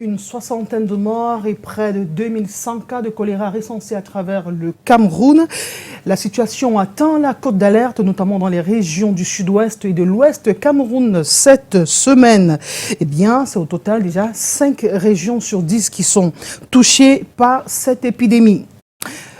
Une soixantaine de morts et près de 2100 cas de choléra recensés à travers le Cameroun. La situation atteint la cote d'alerte, notamment dans les régions du sud-ouest et de l'ouest Cameroun cette semaine. Eh bien, c'est au total déjà 5 régions sur 10 qui sont touchées par cette épidémie.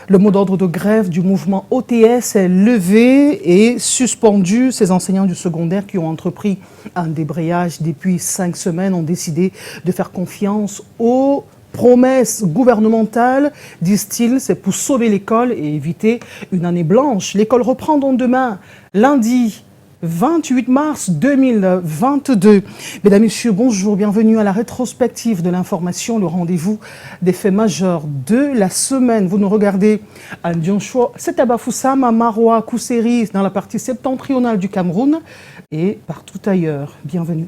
Le mot d'ordre de grève du mouvement OTS est levé et suspendu. Ces enseignants du secondaire qui ont entrepris un débrayage depuis 5 semaines ont décidé de faire confiance aux promesses gouvernementales, disent-ils. C'est pour sauver l'école et éviter une année blanche. L'école reprend donc demain, lundi 28 mars 2022. Mesdames, Messieurs, bonjour, bienvenue à la rétrospective de l'information, le rendez-vous des faits majeurs de la semaine. Vous nous regardez à Ndionsho, Setabafoussam, à Maroua, Kousséri, dans la partie septentrionale du Cameroun et partout ailleurs. Bienvenue.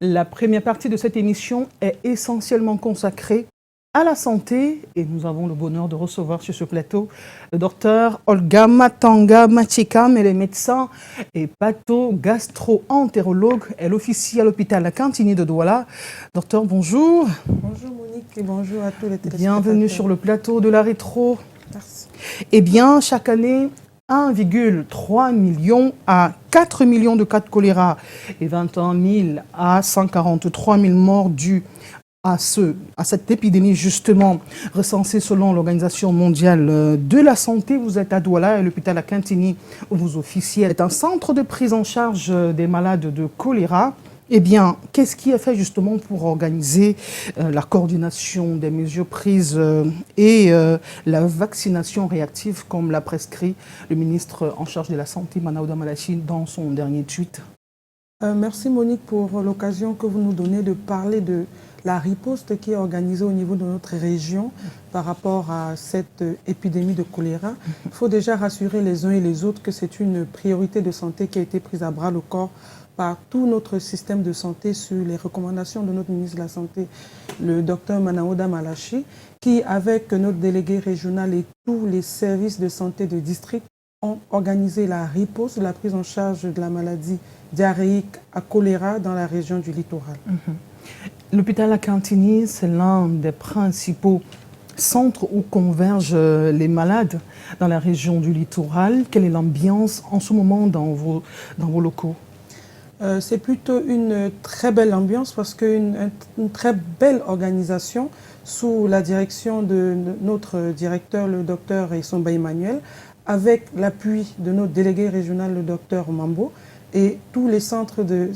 La première partie de cette émission est essentiellement consacrée à la santé et nous avons le bonheur de recevoir sur ce plateau le docteur Olga Matanga Machikam. Elle est médecin et patho-gastro-entérologue. Elle officie à l'hôpital La Cantini de Douala. Docteur, bonjour. Bonjour Monique et bonjour à tous les téléspectateurs. Bienvenue sur le plateau de la rétro. Merci. Eh bien, chaque année, 1,3 million à 4 millions de cas de choléra et 21 000 à 143 000 morts dus à cette épidémie justement recensée selon l'Organisation mondiale de la santé. Vous êtes à Douala et l'hôpital à Cantini où vous officiez est un centre de prise en charge des malades de choléra. Eh bien, qu'est-ce qui est fait justement pour organiser la coordination des mesures prises et la vaccination réactive comme l'a prescrit le ministre en charge de la Santé, Manaouda Malachi, dans son dernier tweet? Merci Monique pour l'occasion que vous nous donnez de parler de la riposte qui est organisée au niveau de notre région par rapport à cette épidémie de choléra. Il faut déjà rassurer les uns et les autres que c'est une priorité de santé qui a été prise à bras le corps par tout notre système de santé sur les recommandations de notre ministre de la Santé, le docteur Manaouda Malachi, qui, avec notre délégué régional et tous les services de santé de district, ont organisé la riposte, la prise en charge de la maladie diarrhéique à choléra dans la région du littoral. L'hôpital La Cantini, c'est l'un des principaux centres où convergent les malades dans la région du littoral. Quelle est l'ambiance en ce moment dans vos locaux? C'est plutôt une très belle ambiance parce qu'une très belle organisation sous la direction de notre directeur, le docteur Essomba Emmanuel, avec l'appui de notre délégué régional, le docteur Mambo, et tous les centres de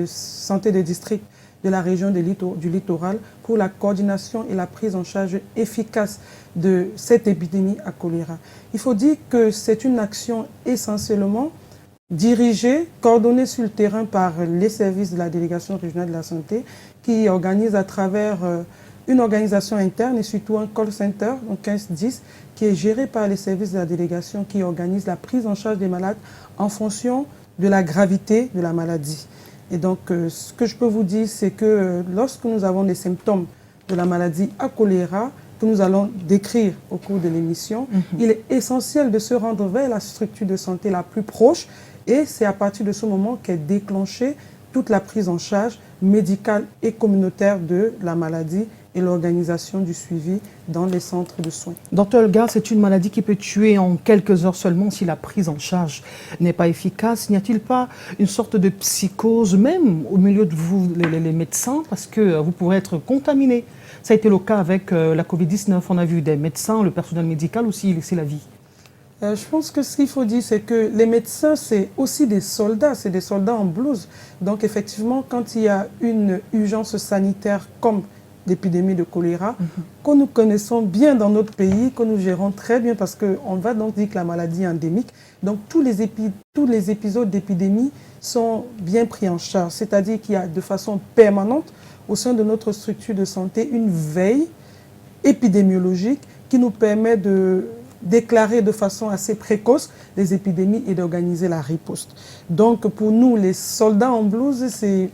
santé des districts de la région du littoral pour la coordination et la prise en charge efficace de cette épidémie à choléra. Il faut dire que c'est une action essentiellement dirigée, coordonnée sur le terrain par les services de la délégation régionale de la santé qui organise à travers une organisation interne et surtout un call center, donc 1510, qui est géré par les services de la délégation qui organise la prise en charge des malades en fonction de la gravité de la maladie. Et donc, ce que je peux vous dire, c'est que lorsque nous avons des symptômes de la maladie à choléra, que nous allons décrire au cours de l'émission, il est essentiel de se rendre vers la structure de santé la plus proche et c'est à partir de ce moment qu'est déclenchée toute la prise en charge médicale et communautaire de la maladie et l'organisation du suivi dans les centres de soins. Docteur Olga, c'est une maladie qui peut tuer en quelques heures seulement si la prise en charge n'est pas efficace. N'y a-t-il pas une sorte de psychose, même au milieu de vous, les médecins, parce que vous pourrez être contaminé? Ça a été le cas avec la Covid-19. On a vu des médecins, le personnel médical aussi laisser la vie. Je pense que ce qu'il faut dire, c'est que les médecins, c'est aussi des soldats, c'est des soldats en blouse. Donc effectivement, quand il y a une urgence sanitaire comme l'épidémie de choléra, que nous connaissons bien dans notre pays, que nous gérons très bien parce qu'on va donc dire que la maladie est endémique. Donc tous les épisodes d'épidémie sont bien pris en charge. C'est-à-dire qu'il y a de façon permanente au sein de notre structure de santé une veille épidémiologique qui nous permet de déclarer de façon assez précoce les épidémies et d'organiser la riposte. Donc pour nous, les soldats en blouse, c'est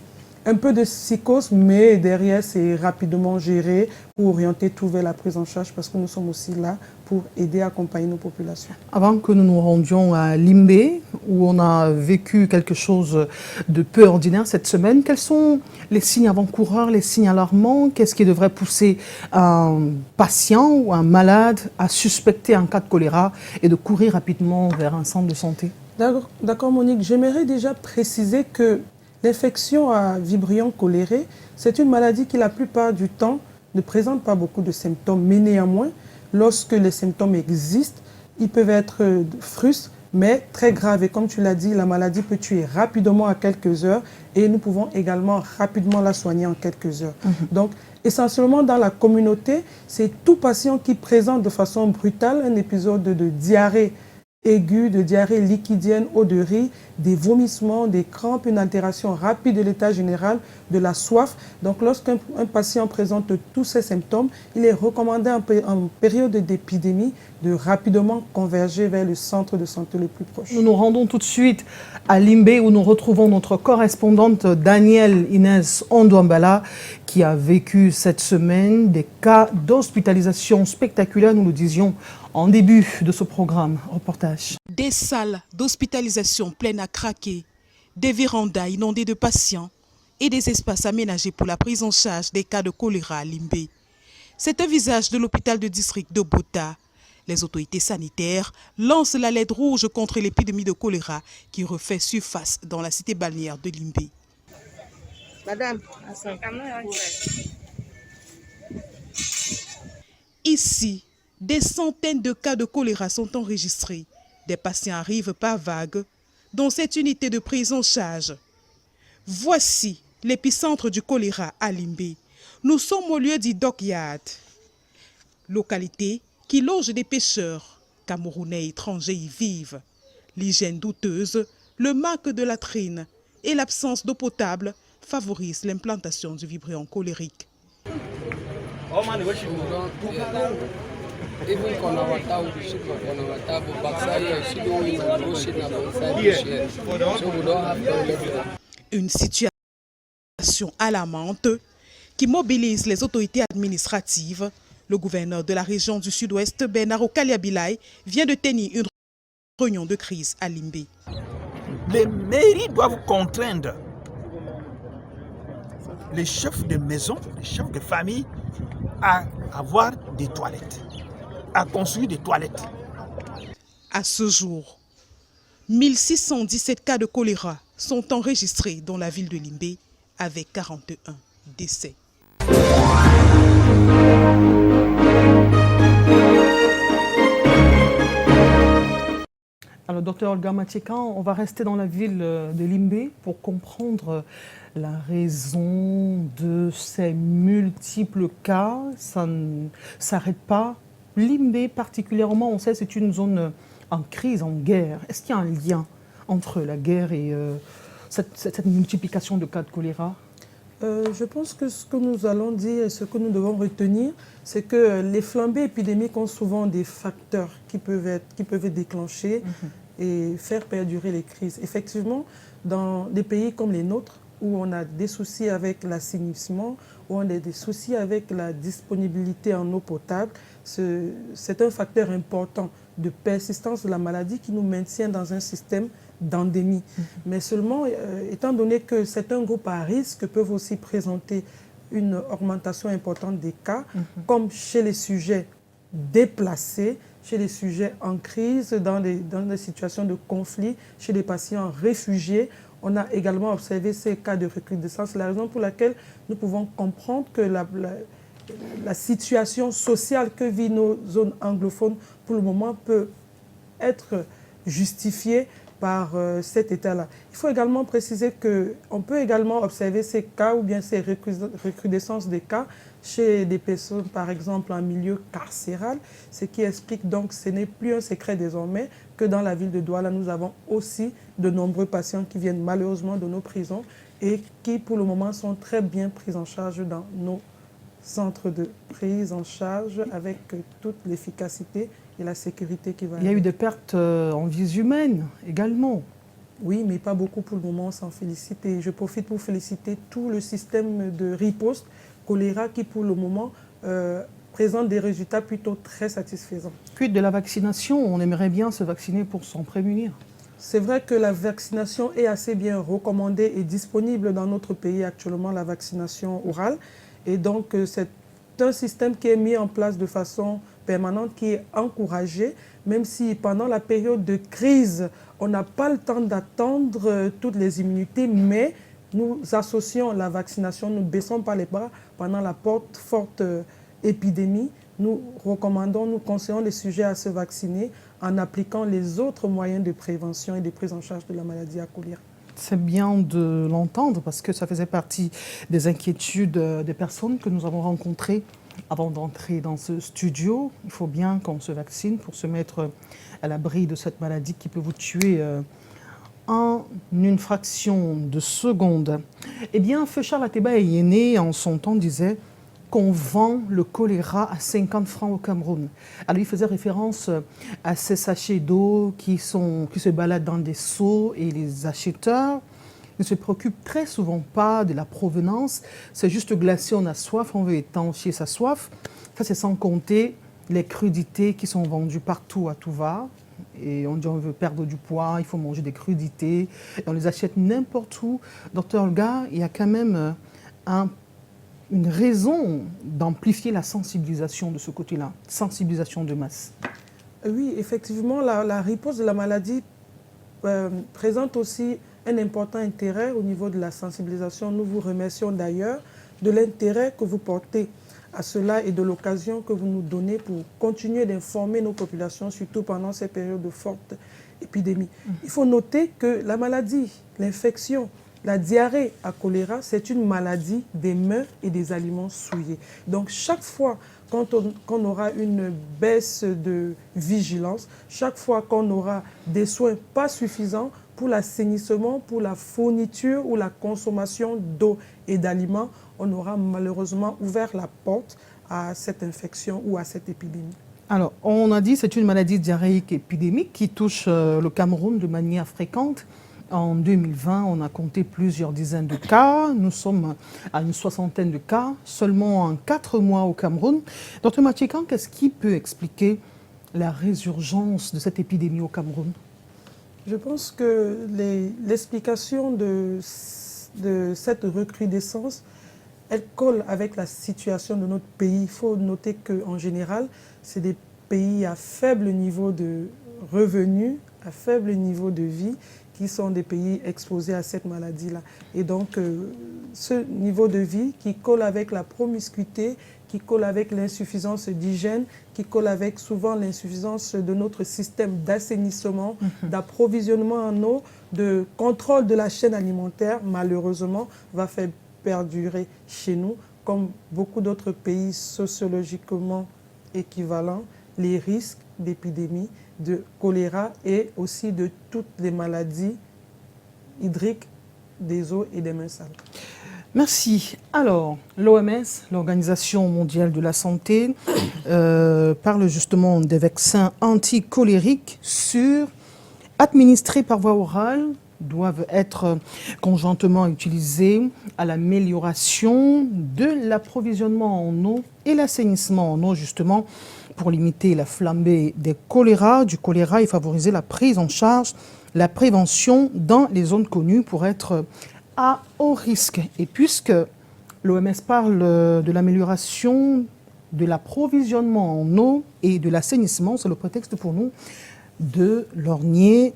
un peu de psychose, mais derrière, c'est rapidement géré pour orienter tout vers la prise en charge parce que nous sommes aussi là pour aider et accompagner nos populations. Avant que nous nous rendions à Limbé, où on a vécu quelque chose de peu ordinaire cette semaine, quels sont les signes avant-coureurs, les signes alarmants? Qu'est-ce qui devrait pousser un patient ou un malade à suspecter un cas de choléra et de courir rapidement vers un centre de santé? D'accord, Monique. J'aimerais déjà préciser que l'infection à Vibrio choléré, c'est une maladie qui, la plupart du temps, ne présente pas beaucoup de symptômes. Mais néanmoins, lorsque les symptômes existent, ils peuvent être frustres, mais très graves. Et comme tu l'as dit, la maladie peut tuer rapidement à quelques heures et nous pouvons également rapidement la soigner en quelques heures. Donc, essentiellement dans la communauté, c'est tout patient qui présente de façon brutale un épisode de diarrhée aiguë, de diarrhée liquidienne, eau de riz, des vomissements, des crampes, une altération rapide de l'état général, de la soif. Donc lorsqu'un patient présente tous ces symptômes, il est recommandé en période d'épidémie de rapidement converger vers le centre de santé le plus proche. Nous nous rendons tout de suite à Limbé où nous retrouvons notre correspondante Danielle Inès Ondouambala qui a vécu cette semaine des cas d'hospitalisation spectaculaires, nous le disions en début de ce programme. Reportage. Des salles d'hospitalisation pleines à craquer, des vérandas inondées de patients et des espaces aménagés pour la prise en charge des cas de choléra à Limbé. C'est un visage de l'hôpital de district de Bota. Les autorités sanitaires lancent l'alerte rouge contre l'épidémie de choléra qui refait surface dans la cité balnéaire de Limbé. Madame, ici, des centaines de cas de choléra sont enregistrés. Des patients arrivent par vagues dans cette unité de prise en charge. Voici l'épicentre du choléra à Limbé. Nous sommes au lieu dit Dockyard, localité qui loge des pêcheurs. Camerounais et étrangers y vivent. L'hygiène douteuse, le manque de latrines et l'absence d'eau potable favorisent l'implantation du vibrio cholérique. Une situation alarmante qui mobilise les autorités administratives. Le gouverneur de la région du Sud-Ouest, Bernard Okaliabilai, vient de tenir une réunion de crise à Limbé. Les mairies doivent contraindre les chefs de maison, les chefs de famille à avoir des toilettes, à construire des toilettes. À ce jour, 1617 cas de choléra sont enregistrés dans la ville de Limbé avec 41 décès. Alors, docteur Olga Matiekan, on va rester dans la ville de Limbé pour comprendre la raison de ces multiples cas. Ça ne s'arrête pas. Limbé particulièrement, on sait, c'est une zone en crise, en guerre. Est-ce qu'il y a un lien entre la guerre et cette multiplication de cas de choléra? Je pense que ce que nous allons dire et ce que nous devons retenir, c'est que les flambées épidémiques ont souvent des facteurs qui peuvent déclencher et faire perdurer les crises. Effectivement, dans des pays comme les nôtres, où on a des soucis avec l'assainissement, où on a des soucis avec la disponibilité en eau potable, c'est un facteur important de persistance de la maladie qui nous maintient dans un système d'endémie. Mais seulement, étant donné que c'est un groupe à risque, peuvent aussi présenter une augmentation importante des cas, comme chez les sujets déplacés, chez les sujets en crise, dans des situations de conflit, chez les patients réfugiés. On a également observé ces cas de recrudescence. C'est la raison pour laquelle nous pouvons comprendre que la situation sociale que vivent nos zones anglophones, pour le moment, peut être justifiée par cet état-là. Il faut également préciser qu'on peut également observer ces cas ou bien ces recrudescences des cas chez des personnes, par exemple, en milieu carcéral, ce qui explique donc, ce n'est plus un secret désormais, que dans la ville de Douala, nous avons aussi de nombreux patients qui viennent malheureusement de nos prisons et qui, pour le moment, sont très bien pris en charge dans nos centres de prise en charge avec toute l'efficacité et la sécurité qui va. Il y a eu des pertes en vies humaines également. Oui, mais pas beaucoup pour le moment, on s'en félicite. Et je profite pour féliciter tout le système de riposte choléra qui, pour le moment, présente des résultats plutôt très satisfaisants. Quid de la vaccination? On aimerait bien se vacciner pour s'en prémunir. C'est vrai que la vaccination est assez bien recommandée et disponible dans notre pays actuellement, la vaccination orale. Et donc, c'est un système qui est mis en place de façon permanente, qui est encouragé, même si pendant la période de crise, on n'a pas le temps d'attendre toutes les immunités, mais nous associons la vaccination, nous ne baissons pas les bras pendant la forte épidémie. Nous recommandons, nous conseillons les sujets à se vacciner en appliquant les autres moyens de prévention et de prise en charge de la maladie à choléra. C'est bien de l'entendre parce que ça faisait partie des inquiétudes des personnes que nous avons rencontrées avant d'entrer dans ce studio. Il faut bien qu'on se vaccine pour se mettre à l'abri de cette maladie qui peut vous tuer en une fraction de seconde. Eh bien, Feu Charles Ateba Eyene, en son temps, disait qu'on vend le choléra à 50 francs au Cameroun. Alors, il faisait référence à ces sachets d'eau qui se baladent dans des seaux et les acheteurs ne se préoccupent très souvent pas de la provenance. C'est juste glacé, on a soif, on veut étancher sa soif. Ça, c'est sans compter les crudités qui sont vendues partout à tout va. Et on dit on veut perdre du poids, il faut manger des crudités. Et on les achète n'importe où. Docteur Olga, il y a quand même une raison d'amplifier la sensibilisation de ce côté-là, sensibilisation de masse. Oui, effectivement, la riposte de la maladie présente aussi un important intérêt au niveau de la sensibilisation. Nous vous remercions d'ailleurs de l'intérêt que vous portez à cela et de l'occasion que vous nous donnez pour continuer d'informer nos populations, surtout pendant ces périodes de forte épidémie. Il faut noter que la maladie, l'infection, la diarrhée à choléra, c'est une maladie des mains et des aliments souillés. Donc chaque fois qu'on aura une baisse de vigilance, chaque fois qu'on aura des soins pas suffisants pour l'assainissement, pour la fourniture ou la consommation d'eau et d'aliments, on aura malheureusement ouvert la porte à cette infection ou à cette épidémie. Alors, on a dit que c'est une maladie diarrhéique épidémique qui touche le Cameroun de manière fréquente. En 2020, on a compté plusieurs dizaines de cas. Nous sommes à une soixantaine de cas, seulement en 4 mois au Cameroun. Dr Machikan, qu'est-ce qui peut expliquer la résurgence de cette épidémie au Cameroun? Je pense que l'explication de cette recrudescence, elle colle avec la situation de notre pays. Il faut noter qu'en général, c'est des pays à faible niveau de revenus, à faible niveau de vie, qui sont des pays exposés à cette maladie-là. Et donc, ce niveau de vie qui colle avec la promiscuité, qui colle avec l'insuffisance d'hygiène, qui colle avec souvent l'insuffisance de notre système d'assainissement, d'approvisionnement en eau, de contrôle de la chaîne alimentaire, malheureusement, va faire perdurer chez nous, comme beaucoup d'autres pays sociologiquement équivalents, les risques d'épidémie, de choléra et aussi de toutes les maladies hydriques des eaux et des mains sales. Merci. Alors, l'OMS, l'Organisation mondiale de la santé, parle justement des vaccins anticolériques sûrs, administrés par voie orale, doivent être conjointement utilisés à l'amélioration de l'approvisionnement en eau et l'assainissement en eau, justement, pour limiter la flambée du choléra et favoriser la prise en charge, la prévention dans les zones connues pour être à haut risque. Et puisque l'OMS parle de l'amélioration de l'approvisionnement en eau et de l'assainissement, c'est le prétexte pour nous de lorgner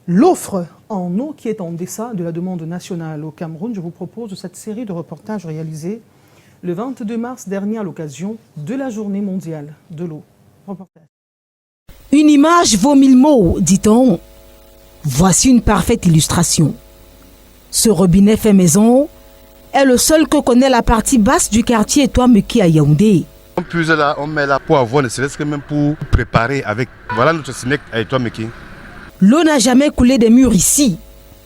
l'offre en eau qui est en deçà de la demande nationale au Cameroun. Je vous propose cette série de reportages réalisés le 22 mars dernier à l'occasion de la journée mondiale de l'eau. Reportage. Une image vaut 1000 mots, dit-on. Voici une parfaite illustration. Ce robinet fait maison est le seul que connaît la partie basse du quartier Etoile-Meki à Yaoundé. On puise là, on met là pour avoir ne serait-ce que même pour préparer avec. Voilà notre SNEC à Etoile-Meki. L'eau n'a jamais coulé des murs ici.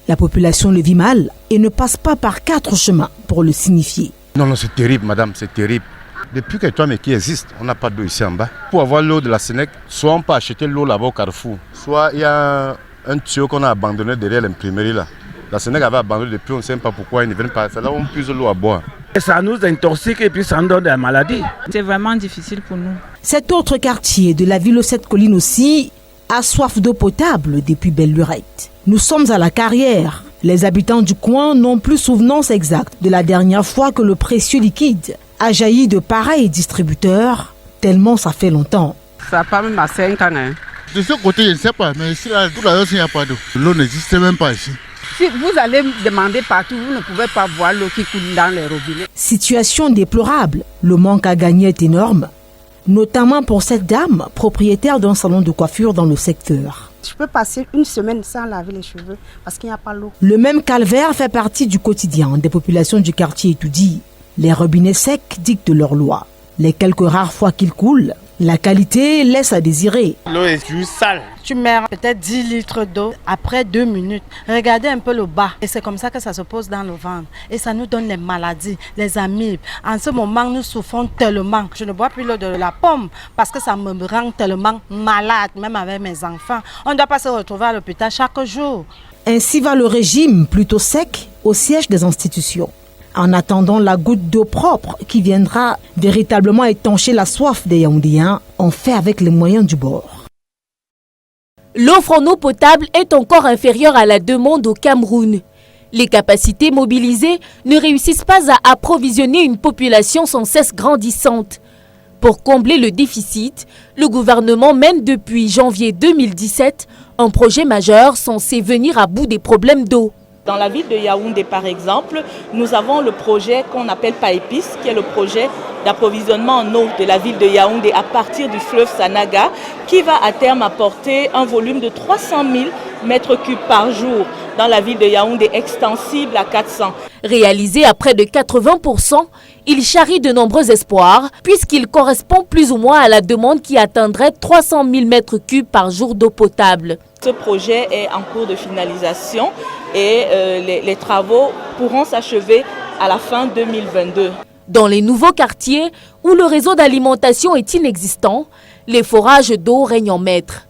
La population le vit mal et ne passe pas par 4 chemins pour le signifier. Non, c'est terrible, madame, c'est terrible. Depuis que Etoile-Meki existe, on n'a pas d'eau ici en bas. Pour avoir l'eau de la SNEC, soit on peut acheter l'eau là-bas au carrefour, soit il y a un tuyau qu'on a abandonné derrière l'imprimerie là. La Sénègue avait abandonné depuis, on ne sait pas pourquoi ils ne viennent pas. C'est là où on puise l'eau à boire. Et ça nous intoxique et puis ça nous donne des maladies. C'est vraiment difficile pour nous. Cet autre quartier de la ville aux 7 collines aussi a soif d'eau potable depuis belle lurette. Nous sommes à la Carrière. Les habitants du coin n'ont plus souvenance exacte de la dernière fois que le précieux liquide a jailli de pareils distributeurs, tellement ça fait longtemps. Ça part même à 5 ans. Hein. De ce côté, je ne sais pas, mais ici, là, tout là, il n'y a pas d'eau. L'eau n'existe même pas ici. Si vous allez demander partout, vous ne pouvez pas voir l'eau qui coule dans les robinets. Situation déplorable. Le manque à gagner est énorme, notamment pour cette dame, propriétaire d'un salon de coiffure dans le secteur. Je peux passer une semaine sans laver les cheveux parce qu'il n'y a pas l'eau. Le même calvaire fait partie du quotidien des populations du quartier Etoudi. Les robinets secs dictent leurs lois. Les quelques rares fois qu'ils coulent, la qualité laisse à désirer. L'eau est juste sale. Tu mets peut-être 10 litres d'eau après 2 minutes. Regardez un peu le bas. Et c'est comme ça que ça se pose dans le ventre. Et ça nous donne les maladies, les amibes. En ce moment, nous souffrons tellement. Je ne bois plus l'eau de la pomme parce que ça me rend tellement malade, même avec mes enfants. On ne doit pas se retrouver à l'hôpital chaque jour. Ainsi va le régime plutôt sec au siège des institutions. En attendant la goutte d'eau propre qui viendra véritablement étancher la soif des Yaoundéens, on fait avec les moyens du bord. L'offre en eau potable est encore inférieure à la demande au Cameroun. Les capacités mobilisées ne réussissent pas à approvisionner une population sans cesse grandissante. Pour combler le déficit, le gouvernement mène depuis janvier 2017 un projet majeur censé venir à bout des problèmes d'eau. Dans la ville de Yaoundé, par exemple, nous avons le projet qu'on appelle PAEPIS, qui est le projet d'approvisionnement en eau de la ville de Yaoundé à partir du fleuve Sanaga, qui va à terme apporter un volume de 300 000 mètres cubes par jour dans la ville de Yaoundé, extensible à 400. Réalisé à près de 80%, il charrie de nombreux espoirs, puisqu'il correspond plus ou moins à la demande qui atteindrait 300 000 mètres cubes par jour d'eau potable. Ce projet est en cours de finalisation et les travaux pourront s'achever à la fin 2022. Dans les nouveaux quartiers où le réseau d'alimentation est inexistant, les forages d'eau règnent en maître.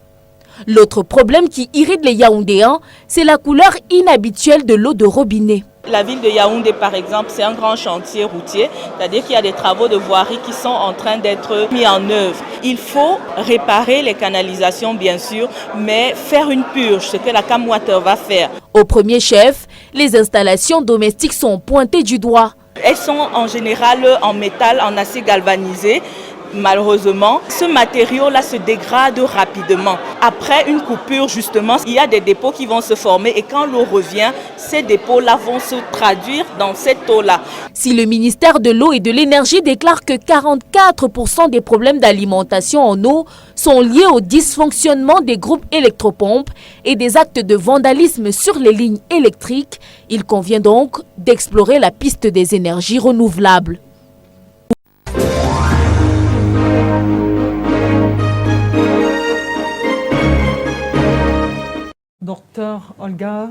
L'autre problème qui irrite les Yaoundéens, c'est la couleur inhabituelle de l'eau de robinet. La ville de Yaoundé, par exemple, c'est un grand chantier routier, c'est-à-dire qu'il y a des travaux de voirie qui sont en train d'être mis en œuvre. Il faut réparer les canalisations, bien sûr, mais faire une purge, ce que la Camwater va faire. Au premier chef, les installations domestiques sont pointées du doigt. Elles sont en général en métal, en acier galvanisé. Malheureusement, ce matériau-là se dégrade rapidement. Après une coupure, justement, il y a des dépôts qui vont se former et quand l'eau revient, ces dépôts-là vont se traduire dans cette eau-là. Si le ministère de l'eau et de l'énergie déclare que 44% des problèmes d'alimentation en eau sont liés au dysfonctionnement des groupes électropompes et des actes de vandalisme sur les lignes électriques, il convient donc d'explorer la piste des énergies renouvelables. Docteur Olga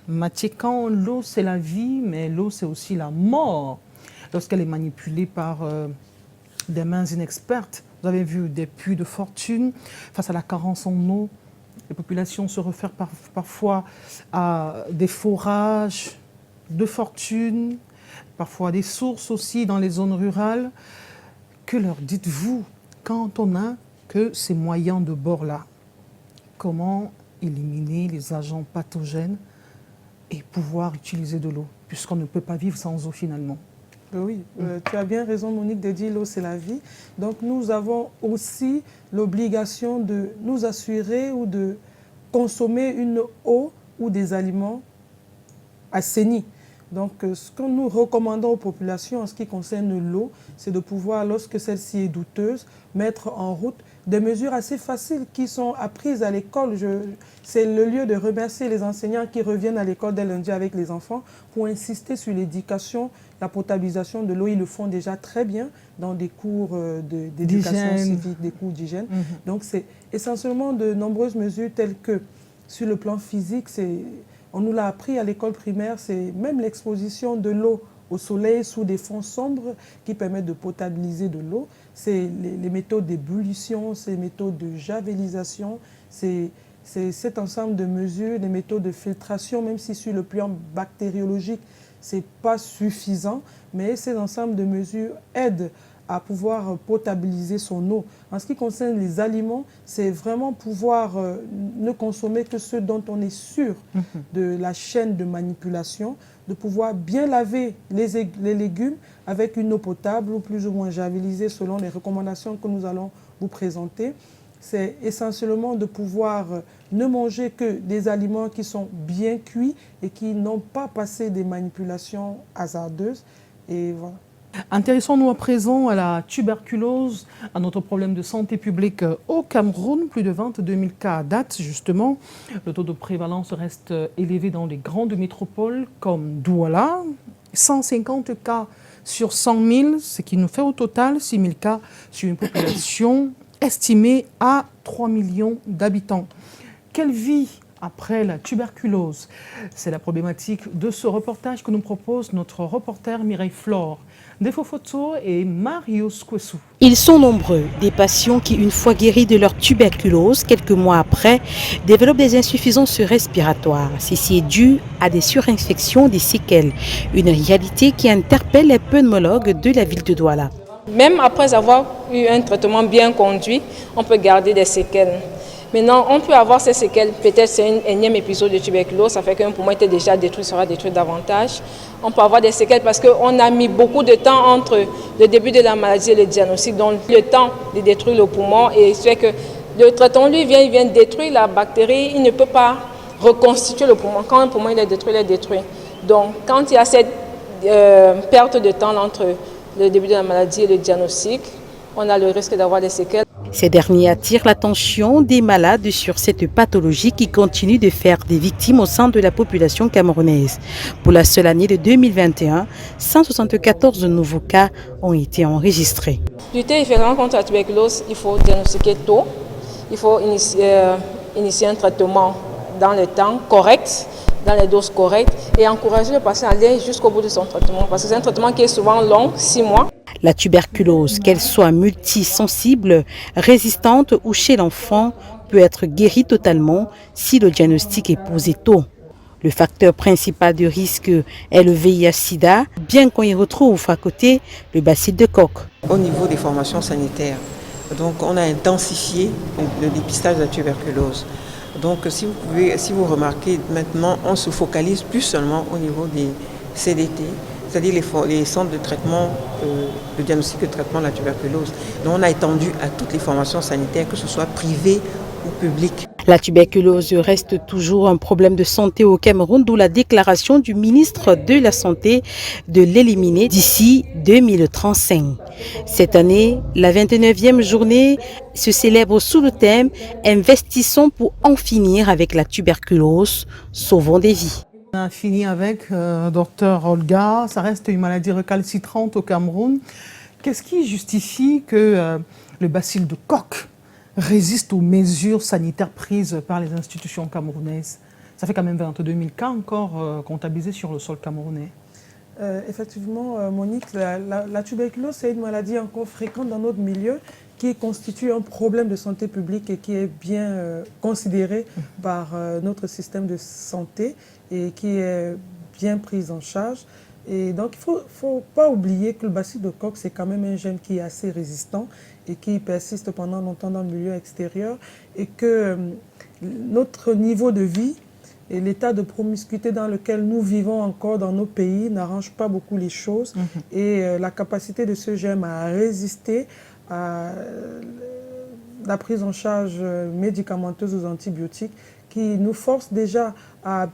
Mathiékan, l'eau c'est la vie, mais l'eau c'est aussi la mort. Lorsqu'elle est manipulée par des mains inexpertes, vous avez vu des puits de fortune face à la carence en eau. Les populations se réfèrent parfois à des forages de fortune, parfois à des sources aussi dans les zones rurales. Que leur dites-vous quand on n'a que ces moyens de bord-là? Comment éliminer les agents pathogènes et pouvoir utiliser de l'eau, puisqu'on ne peut pas vivre sans eau finalement? Oui, tu as bien raison Monique de dire l'eau c'est la vie. Donc nous avons aussi l'obligation de nous assurer ou de consommer une eau ou des aliments assainis. Donc ce que nous recommandons aux populations en ce qui concerne l'eau, c'est de pouvoir, lorsque celle-ci est douteuse, mettre en route des mesures assez faciles qui sont apprises à l'école. C'est le lieu de remercier les enseignants qui reviennent à l'école dès lundi avec les enfants pour insister sur l'éducation, la potabilisation de l'eau. Ils le font déjà très bien dans des cours d'éducation civique, des cours d'hygiène. Donc c'est essentiellement de nombreuses mesures telles que sur le plan physique, on nous l'a appris à l'école primaire, c'est même l'exposition de l'eau au soleil sous des fonds sombres qui permettent de potabiliser de l'eau. C'est les méthodes d'ébullition, c'est les méthodes de javelisation, c'est C'est cet ensemble de mesures, des méthodes de filtration, même si sur le plan bactériologique, ce n'est pas suffisant, mais ces ensembles de mesures aident à pouvoir potabiliser son eau. En ce qui concerne les aliments, c'est vraiment pouvoir ne consommer que ceux dont on est sûr de la chaîne de manipulation, de pouvoir bien laver les légumes avec une eau potable ou plus ou moins javelisée selon les recommandations que nous allons vous présenter. C'est essentiellement de pouvoir ne manger que des aliments qui sont bien cuits et qui n'ont pas passé des manipulations hasardeuses. Et voilà. Intéressons-nous à présent à la tuberculose, à notre problème de santé publique au Cameroun. Plus de 22 000 cas à date, justement. Le taux de prévalence reste élevé dans les grandes métropoles comme Douala. 150 cas sur 100 000, ce qui nous fait au total 6 000 cas sur une population estimée à 3 millions d'habitants. Quelle vie après la tuberculose? C'est la problématique de ce reportage que nous propose notre reporter Mireille Flore. Defo Photo et Marius Kwesou. Ils sont nombreux, des patients qui, une fois guéris de leur tuberculose, quelques mois après, développent des insuffisances respiratoires. Ceci est dû à des surinfections, des séquelles, une réalité qui interpelle les pneumologues de la ville de Douala. Même après avoir eu un traitement bien conduit, on peut garder des séquelles. Maintenant, on peut avoir ces séquelles, peut-être c'est un énième épisode de tuberculose, ça fait qu'un poumon était déjà détruit, sera détruit davantage. On peut avoir des séquelles parce qu'on a mis beaucoup de temps entre le début de la maladie et le diagnostic, donc le temps de détruire le poumon, et c'est que le traitement, lui, il vient détruire la bactérie, il ne peut pas reconstituer le poumon. Quand un poumon il est détruit. Donc, quand il y a cette perte de temps entre le début de la maladie et le diagnostic, on a le risque d'avoir des séquelles. Ces derniers attirent l'attention des malades sur cette pathologie qui continue de faire des victimes au sein de la population camerounaise. Pour la seule année de 2021, 174 nouveaux cas ont été enregistrés. Lutter efficacement contre la tuberculose, il faut diagnostiquer tôt, il faut initier un traitement dans le temps correct, dans les doses correctes et encourager le patient à aller jusqu'au bout de son traitement parce que c'est un traitement qui est souvent long, 6 mois. La tuberculose, qu'elle soit multisensible, résistante ou chez l'enfant, peut être guérie totalement si le diagnostic est posé tôt. Le facteur principal de risque est le VIH-Sida, bien qu'on y retrouve à côté le bacille de Koch. Au niveau des formations sanitaires, donc on a intensifié le dépistage de la tuberculose. Donc si vous remarquez maintenant, on se focalise plus seulement au niveau des CDT, c'est-à-dire les centres de traitement, de diagnostic et de traitement de la tuberculose. Donc on a étendu à toutes les formations sanitaires, que ce soit privées ou publiques. La tuberculose reste toujours un problème de santé au Cameroun, d'où la déclaration du ministre de la Santé de l'éliminer d'ici 2035. Cette année, la 29e journée se célèbre sous le thème « Investissons pour en finir avec la tuberculose, sauvons des vies ». On a fini avec Dr Olga. Ça reste une maladie récalcitrante au Cameroun. Qu'est-ce qui justifie que le bacille de Koch résiste aux mesures sanitaires prises par les institutions camerounaises? Ça fait quand même 22 000 cas encore comptabilisés sur le sol camerounais. Effectivement, Monique, la tuberculose, c'est une maladie encore fréquente dans notre milieu qui constitue un problème de santé publique et qui est bien considéré par notre système de santé et qui est bien prise en charge. Et donc, il ne faut pas oublier que le bacille de Koch, c'est quand même un gène qui est assez résistant et qui persiste pendant longtemps dans le milieu extérieur et que notre niveau de vie et l'état de promiscuité dans lequel nous vivons encore dans nos pays n'arrange pas beaucoup les choses. Et la capacité de ce gène à résister à la prise en charge médicamenteuse aux antibiotiques qui nous force déjà à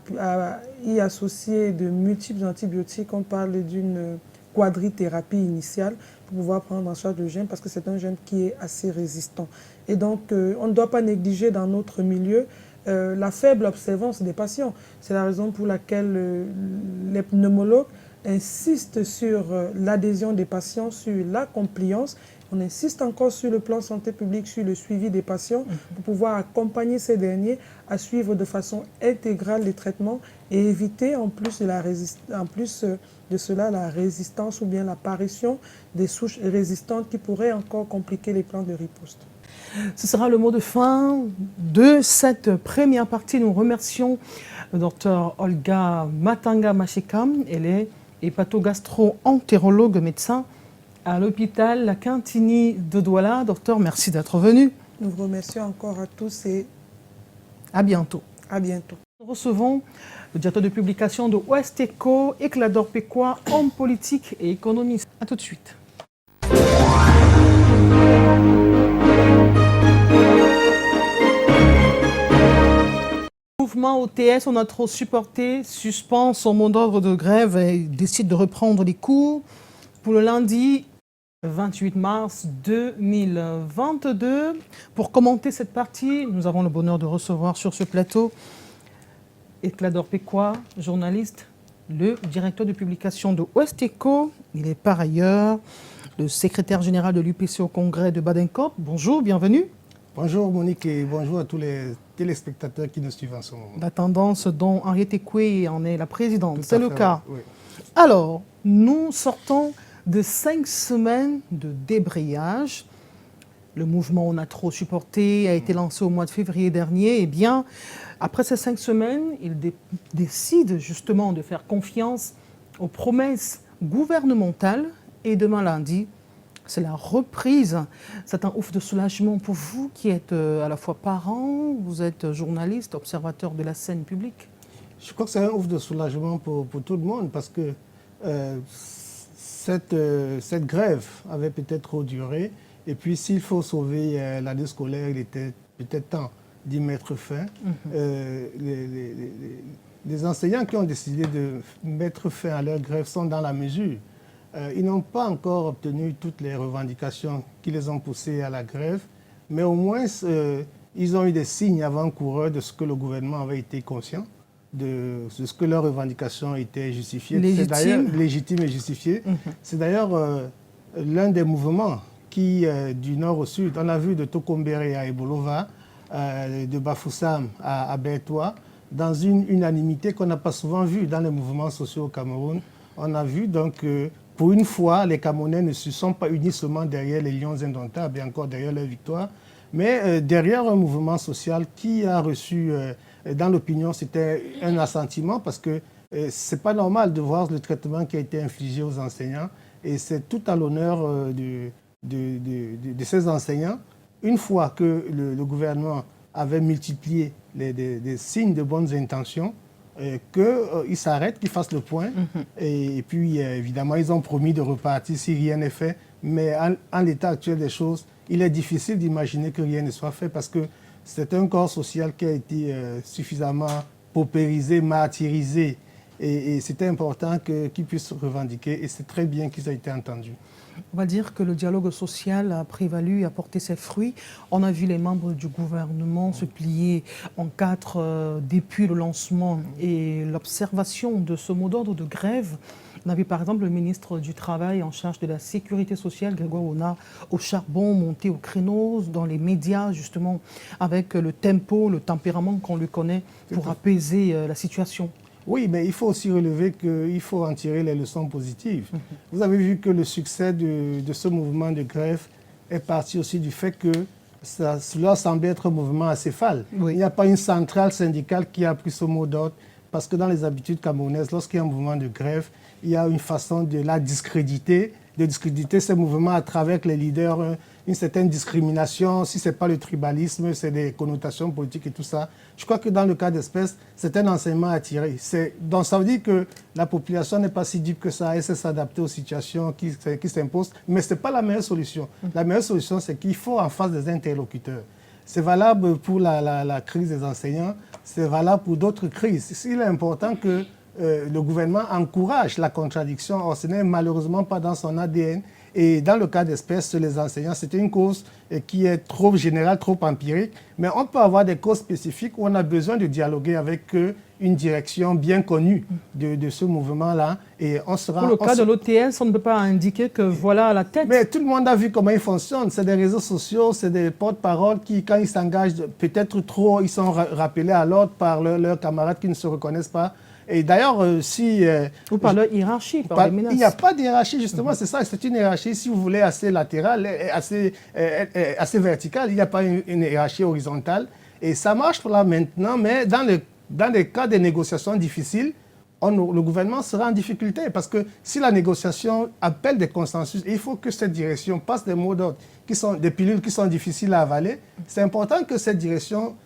y associer de multiples antibiotiques. On parle d'une quadrithérapie initiale pour pouvoir prendre en charge le gène parce que c'est un gène qui est assez résistant. Et donc, on ne doit pas négliger dans notre milieu la faible observance des patients. C'est la raison pour laquelle les pneumologues insistent sur l'adhésion des patients, sur la compliance. On insiste encore sur le plan santé publique, sur le suivi des patients pour pouvoir accompagner ces derniers à suivre de façon intégrale les traitements et éviter en plus de cela la résistance ou bien l'apparition des souches résistantes qui pourraient encore compliquer les plans de riposte. Ce sera le mot de fin de cette première partie. Nous remercions le docteur Olga Matanga Machekam. Elle est hépatogastro-entérologue médecin à l'hôpital La Quintini de Douala. Docteur, merci d'être venu. Nous vous remercions encore à tous et à bientôt. À bientôt. Nous recevons le directeur de publication de Ouest Eco, Éclador Péquois, homme politique et économiste. A tout de suite. Le mouvement OTS, on a trop supporté, suspend son mot d'ordre de grève et décide de reprendre les cours pour le lundi 28 mars 2022. Pour commenter cette partie, nous avons le bonheur de recevoir sur ce plateau Éclador Péquois, journaliste, le directeur de publication de Ouest Eco. Il est par ailleurs le secrétaire général de l'UPC au congrès de Baden-Kop. Bonjour, bienvenue. Bonjour Monique et bonjour à tous les téléspectateurs qui nous suivent en ce moment. La tendance dont Henriette Ekwe en est la présidente, c'est le cas. Oui. Alors, nous sortons de 5 semaines de débrayage. Le mouvement On a trop supporté a été lancé au mois de février dernier. Eh bien, après ces 5 semaines, il décide justement de faire confiance aux promesses gouvernementales. Et demain lundi, c'est la reprise. C'est un ouf de soulagement pour vous qui êtes à la fois parent, vous êtes journaliste, observateur de la scène publique. Je crois que c'est un ouf de soulagement pour tout le monde parce que cette grève avait peut-être trop duré. Et puis s'il faut sauver l'année scolaire, il était peut-être temps d'y mettre fin. Les enseignants qui ont décidé de mettre fin à leur grève sont dans la mesure. Ils n'ont pas encore obtenu toutes les revendications qui les ont poussés à la grève, mais au moins ils ont eu des signes avant-coureurs de ce que le gouvernement avait été conscient, de ce que leurs revendications étaient justifiées. Légitimes et justifiées. C'est d'ailleurs l'un des mouvements qui, du nord au sud, on a vu de Tokombéré à Ebolova, de Bafoussam à Bertois, dans une unanimité qu'on n'a pas souvent vue dans les mouvements sociaux au Cameroun. On a vu donc pour une fois, les Camerounais ne se sont pas unis seulement derrière les lions indomptables et encore derrière leur victoire, mais derrière un mouvement social qui a reçu, dans l'opinion, c'était un assentiment parce que ce n'est pas normal de voir le traitement qui a été infligé aux enseignants et c'est tout à l'honneur de ces enseignants. Une fois que le gouvernement avait multiplié les signes de bonnes intentions, qu'ils s'arrêtent, qu'ils fassent le point. Et puis, évidemment, ils ont promis de repartir si rien n'est fait. Mais en l'état actuel des choses, il est difficile d'imaginer que rien ne soit fait parce que c'est un corps social qui a été suffisamment paupérisé, martyrisé. Et c'était important qu'ils puissent revendiquer. Et c'est très bien qu'ils aient été entendus. On va dire que le dialogue social a prévalu, a porté ses fruits. On a vu les membres du gouvernement se plier en 4 depuis le lancement et l'observation de ce mot d'ordre de grève. On a vu par exemple le ministre du Travail en charge de la sécurité sociale, Grégoire Ona, au charbon, monté au créneau dans les médias, justement, avec le tempo, le tempérament qu'on lui connaît pour apaiser la situation. Oui, mais il faut aussi relever qu'il faut en tirer les leçons positives. Vous avez vu que le succès de ce mouvement de grève est parti aussi du fait que cela semblait être un mouvement acéphale. Il n'y a pas une centrale syndicale qui a pris ce mot d'ordre, parce que dans les habitudes camerounaises, lorsqu'il y a un mouvement de grève, il y a une façon de la discréditer, ce mouvement à travers les leaders, une certaine discrimination. Si ce n'est pas le tribalisme, c'est des connotations politiques et tout ça. Je crois que dans le cas d'espèce, c'est un enseignement à tirer. Donc ça veut dire que la population n'est pas si dupe que ça, elle sait s'adapter aux situations qui s'imposent, mais ce n'est pas la meilleure solution. La meilleure solution, c'est qu'il faut en face des interlocuteurs. C'est valable pour la crise des enseignants, c'est valable pour d'autres crises. Il est important que le gouvernement encourage la contradiction. Or, ce n'est malheureusement pas dans son ADN. Et dans le cas d'espèce, les enseignants, c'est une cause qui est trop générale, trop empirique. Mais on peut avoir des causes spécifiques où on a besoin de dialoguer avec eux une direction bien connue de ce mouvement-là. Et on sera... Pour le cas de l'OTS, on ne peut pas indiquer que voilà la tête. Mais tout le monde a vu comment ils fonctionnent. C'est des réseaux sociaux, c'est des porte-paroles qui, quand ils s'engagent peut-être trop, ils sont rappelés à l'ordre par leurs camarades qui ne se reconnaissent pas. Et d'ailleurs, si... Ou par leur hiérarchie, par les menaces. Il n'y a pas de hiérarchie, justement, c'est ça. C'est une hiérarchie, si vous voulez, assez latérale, assez verticale. Il n'y a pas une hiérarchie horizontale. Et ça marche là maintenant, mais dans les cas de négociations difficiles, le gouvernement sera en difficulté. Parce que si la négociation appelle des consensus, il faut que cette direction passe des mots d'ordre, des pilules qui sont difficiles à avaler. C'est important que cette direction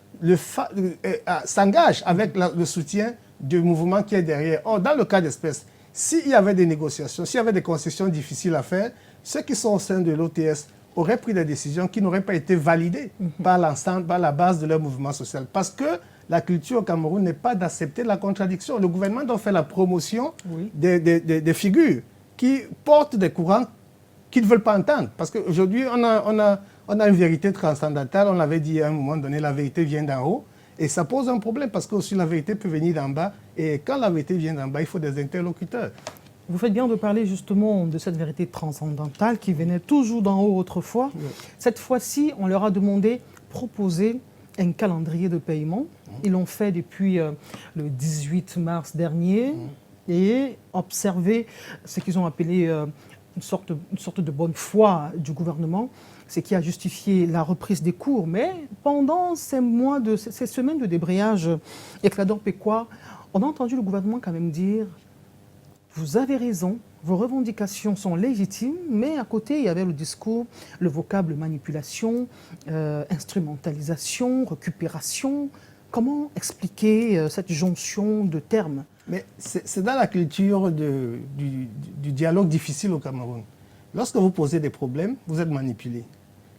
s'engage avec le soutien du mouvement qui est derrière. Or, dans le cas d'espèce, s'il y avait des négociations, s'il y avait des concessions difficiles à faire, ceux qui sont au sein de l'OTS auraient pris des décisions qui n'auraient pas été validées par l'ensemble, par la base de leur mouvement social. Parce que la culture au Cameroun n'est pas d'accepter la contradiction. Le gouvernement doit faire la promotion des figures qui portent des courants qu'ils ne veulent pas entendre. Parce qu'aujourd'hui, on a une vérité transcendantale. On l'avait dit à un moment donné, la vérité vient d'en haut. Et ça pose un problème parce que aussi la vérité peut venir d'en bas. Et quand la vérité vient d'en bas, il faut des interlocuteurs. Vous faites bien de parler justement de cette vérité transcendantale qui venait toujours d'en haut autrefois. Oui. Cette fois-ci, on leur a demandé proposer un calendrier de paiement. Ils l'ont fait depuis le 18 mars dernier et observer ce qu'ils ont appelé une sorte de bonne foi du gouvernement, ce qui a justifié la reprise des cours. Mais pendant ces semaines de débrayage éclatant péquois, on a entendu le gouvernement quand même dire « Vous avez raison, vos revendications sont légitimes », mais à côté, il y avait le discours, le vocable manipulation, instrumentalisation, récupération. Comment expliquer cette jonction de termes? Mais c'est dans la culture du dialogue difficile au Cameroun. Lorsque vous posez des problèmes, vous êtes manipulé.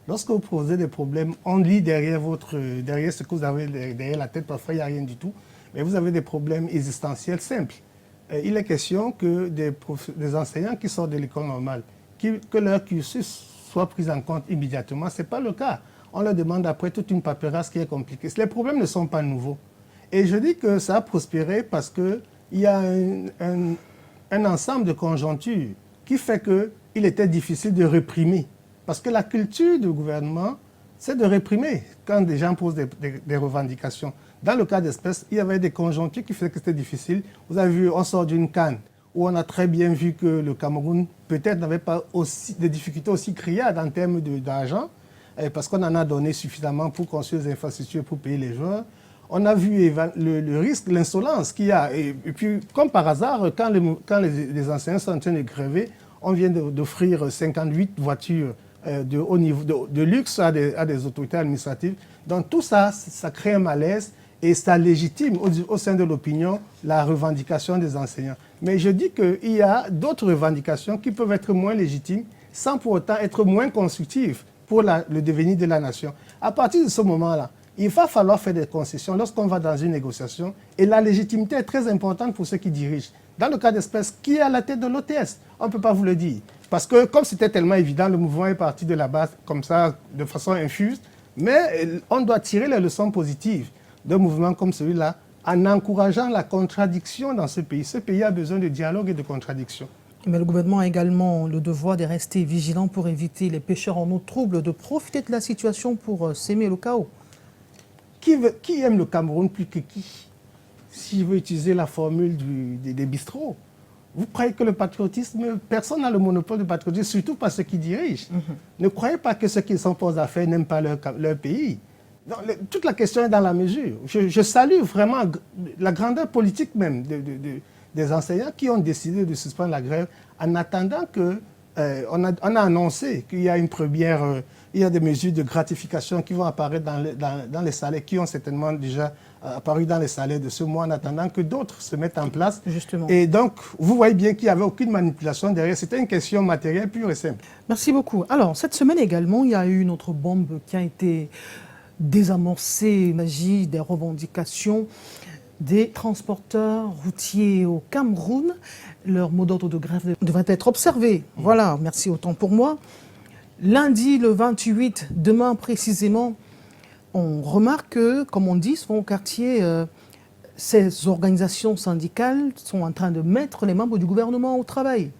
Lorsque vous posez des problèmes, on lit derrière ce que vous avez derrière la tête, parfois il n'y a rien du tout, mais vous avez des problèmes existentiels simples. Il est question que des enseignants qui sortent de l'école normale, que leur cursus soit pris en compte immédiatement. Ce n'est pas le cas. On leur demande après toute une paperasse qui est compliquée. Les problèmes ne sont pas nouveaux. Et je dis que ça a prospéré parce qu'il y a un ensemble de conjonctures qui fait qu'il était difficile de réprimer. Parce que la culture du gouvernement, c'est de réprimer quand des gens posent des revendications. Dans le cas d'espèce, il y avait des conjonctures qui faisaient que c'était difficile. Vous avez vu, on sort d'une CAN où on a très bien vu que le Cameroun peut-être n'avait pas des difficultés aussi criardes en termes d'argent, parce qu'on en a donné suffisamment pour construire des infrastructures pour payer les joueurs. On a vu le risque, l'insolence qu'il y a. Et puis, comme par hasard, quand les enseignants sont en train de gréver, on vient d'offrir 58 voitures de haut niveau, de luxe à des autorités administratives. Donc tout ça, ça crée un malaise et ça légitime au sein de l'opinion la revendication des enseignants. Mais je dis qu'il y a d'autres revendications qui peuvent être moins légitimes sans pour autant être moins constructives pour le devenir de la nation. À partir de ce moment-là, il va falloir faire des concessions lorsqu'on va dans une négociation et la légitimité est très importante pour ceux qui dirigent. Dans le cas d'espèce, qui est à la tête de l'OTS? On ne peut pas vous le dire. Parce que comme c'était tellement évident, le mouvement est parti de la base comme ça, de façon infuse. Mais on doit tirer les leçons positives d'un mouvement comme celui-là en encourageant la contradiction dans ce pays. Ce pays a besoin de dialogue et de contradiction. Mais le gouvernement a également le devoir de rester vigilant pour éviter les pêcheurs en eau trouble de profiter de la situation pour s'aimer le chaos. Qui aime le Cameroun plus que qui? Si je veux utiliser la formule des bistrots, vous croyez que le patriotisme, personne n'a le monopole du patriotisme, surtout pas ceux qui dirigent. Ne croyez pas que ceux qui sont posés à faire n'aiment pas leur pays. Donc, toute la question est dans la mesure. Je salue vraiment la grandeur politique même des enseignants qui ont décidé de suspendre la grève en attendant que... on a annoncé qu'il y a il y a des mesures de gratification qui vont apparaître dans les salaires, qui ont certainement déjà apparu dans les salaires de ce mois, en attendant que d'autres se mettent en place. Justement. Et donc, vous voyez bien qu'il n'y avait aucune manipulation derrière. C'était une question matérielle pure et simple. Merci beaucoup. Alors, cette semaine également, il y a eu une autre bombe qui a été désamorcée, magie des revendications des transporteurs routiers au Cameroun. Leur mot d'ordre de grève devrait être observé. Voilà, merci autant pour moi. Lundi, le 28, demain précisément, on remarque que, comme on dit souvent au quartier, ces organisations syndicales sont en train de mettre les membres du gouvernement au travail.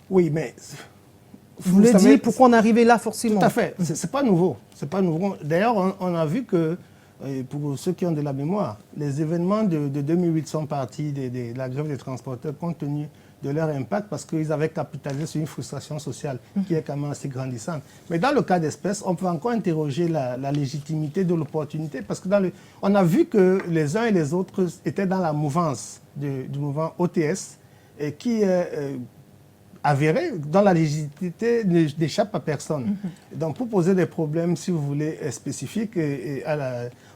Oui, mais... Vous l'avez dit, pourquoi on est arrivé là forcément? Tout à fait, c'est pas nouveau. C'est pas nouveau. D'ailleurs, on a vu que, pour ceux qui ont de la mémoire, les événements de 2008 sont partis de la grève des transporteurs compte tenu de leur impact parce qu'ils avaient capitalisé sur une frustration sociale qui est quand même assez grandissante. Mais dans le cas d'espèce, on peut encore interroger la légitimité de l'opportunité parce que on a vu que les uns et les autres étaient dans la mouvance du mouvement OTS et qui est avéré, dont la légitimité n'échappe à personne. Donc pour poser des problèmes, si vous voulez, spécifiques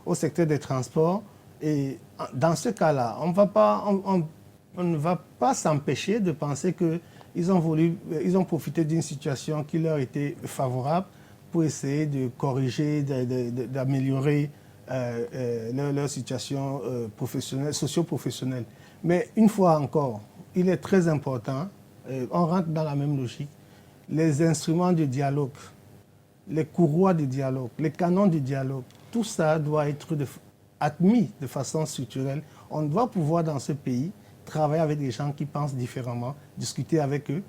au secteur des transports, et dans ce cas-là, on ne va pas s'empêcher de penser qu'ils ont profité d'une situation qui leur était favorable pour essayer de corriger, d'améliorer leur situation professionnelle, socio-professionnelle. Mais une fois encore, il est très important, on rentre dans la même logique, les instruments de dialogue, les courroies de dialogue, les canons de dialogue, tout ça doit être admis de façon structurelle. On doit pouvoir dans ce pays travailler avec des gens qui pensent différemment, discuter avec eux,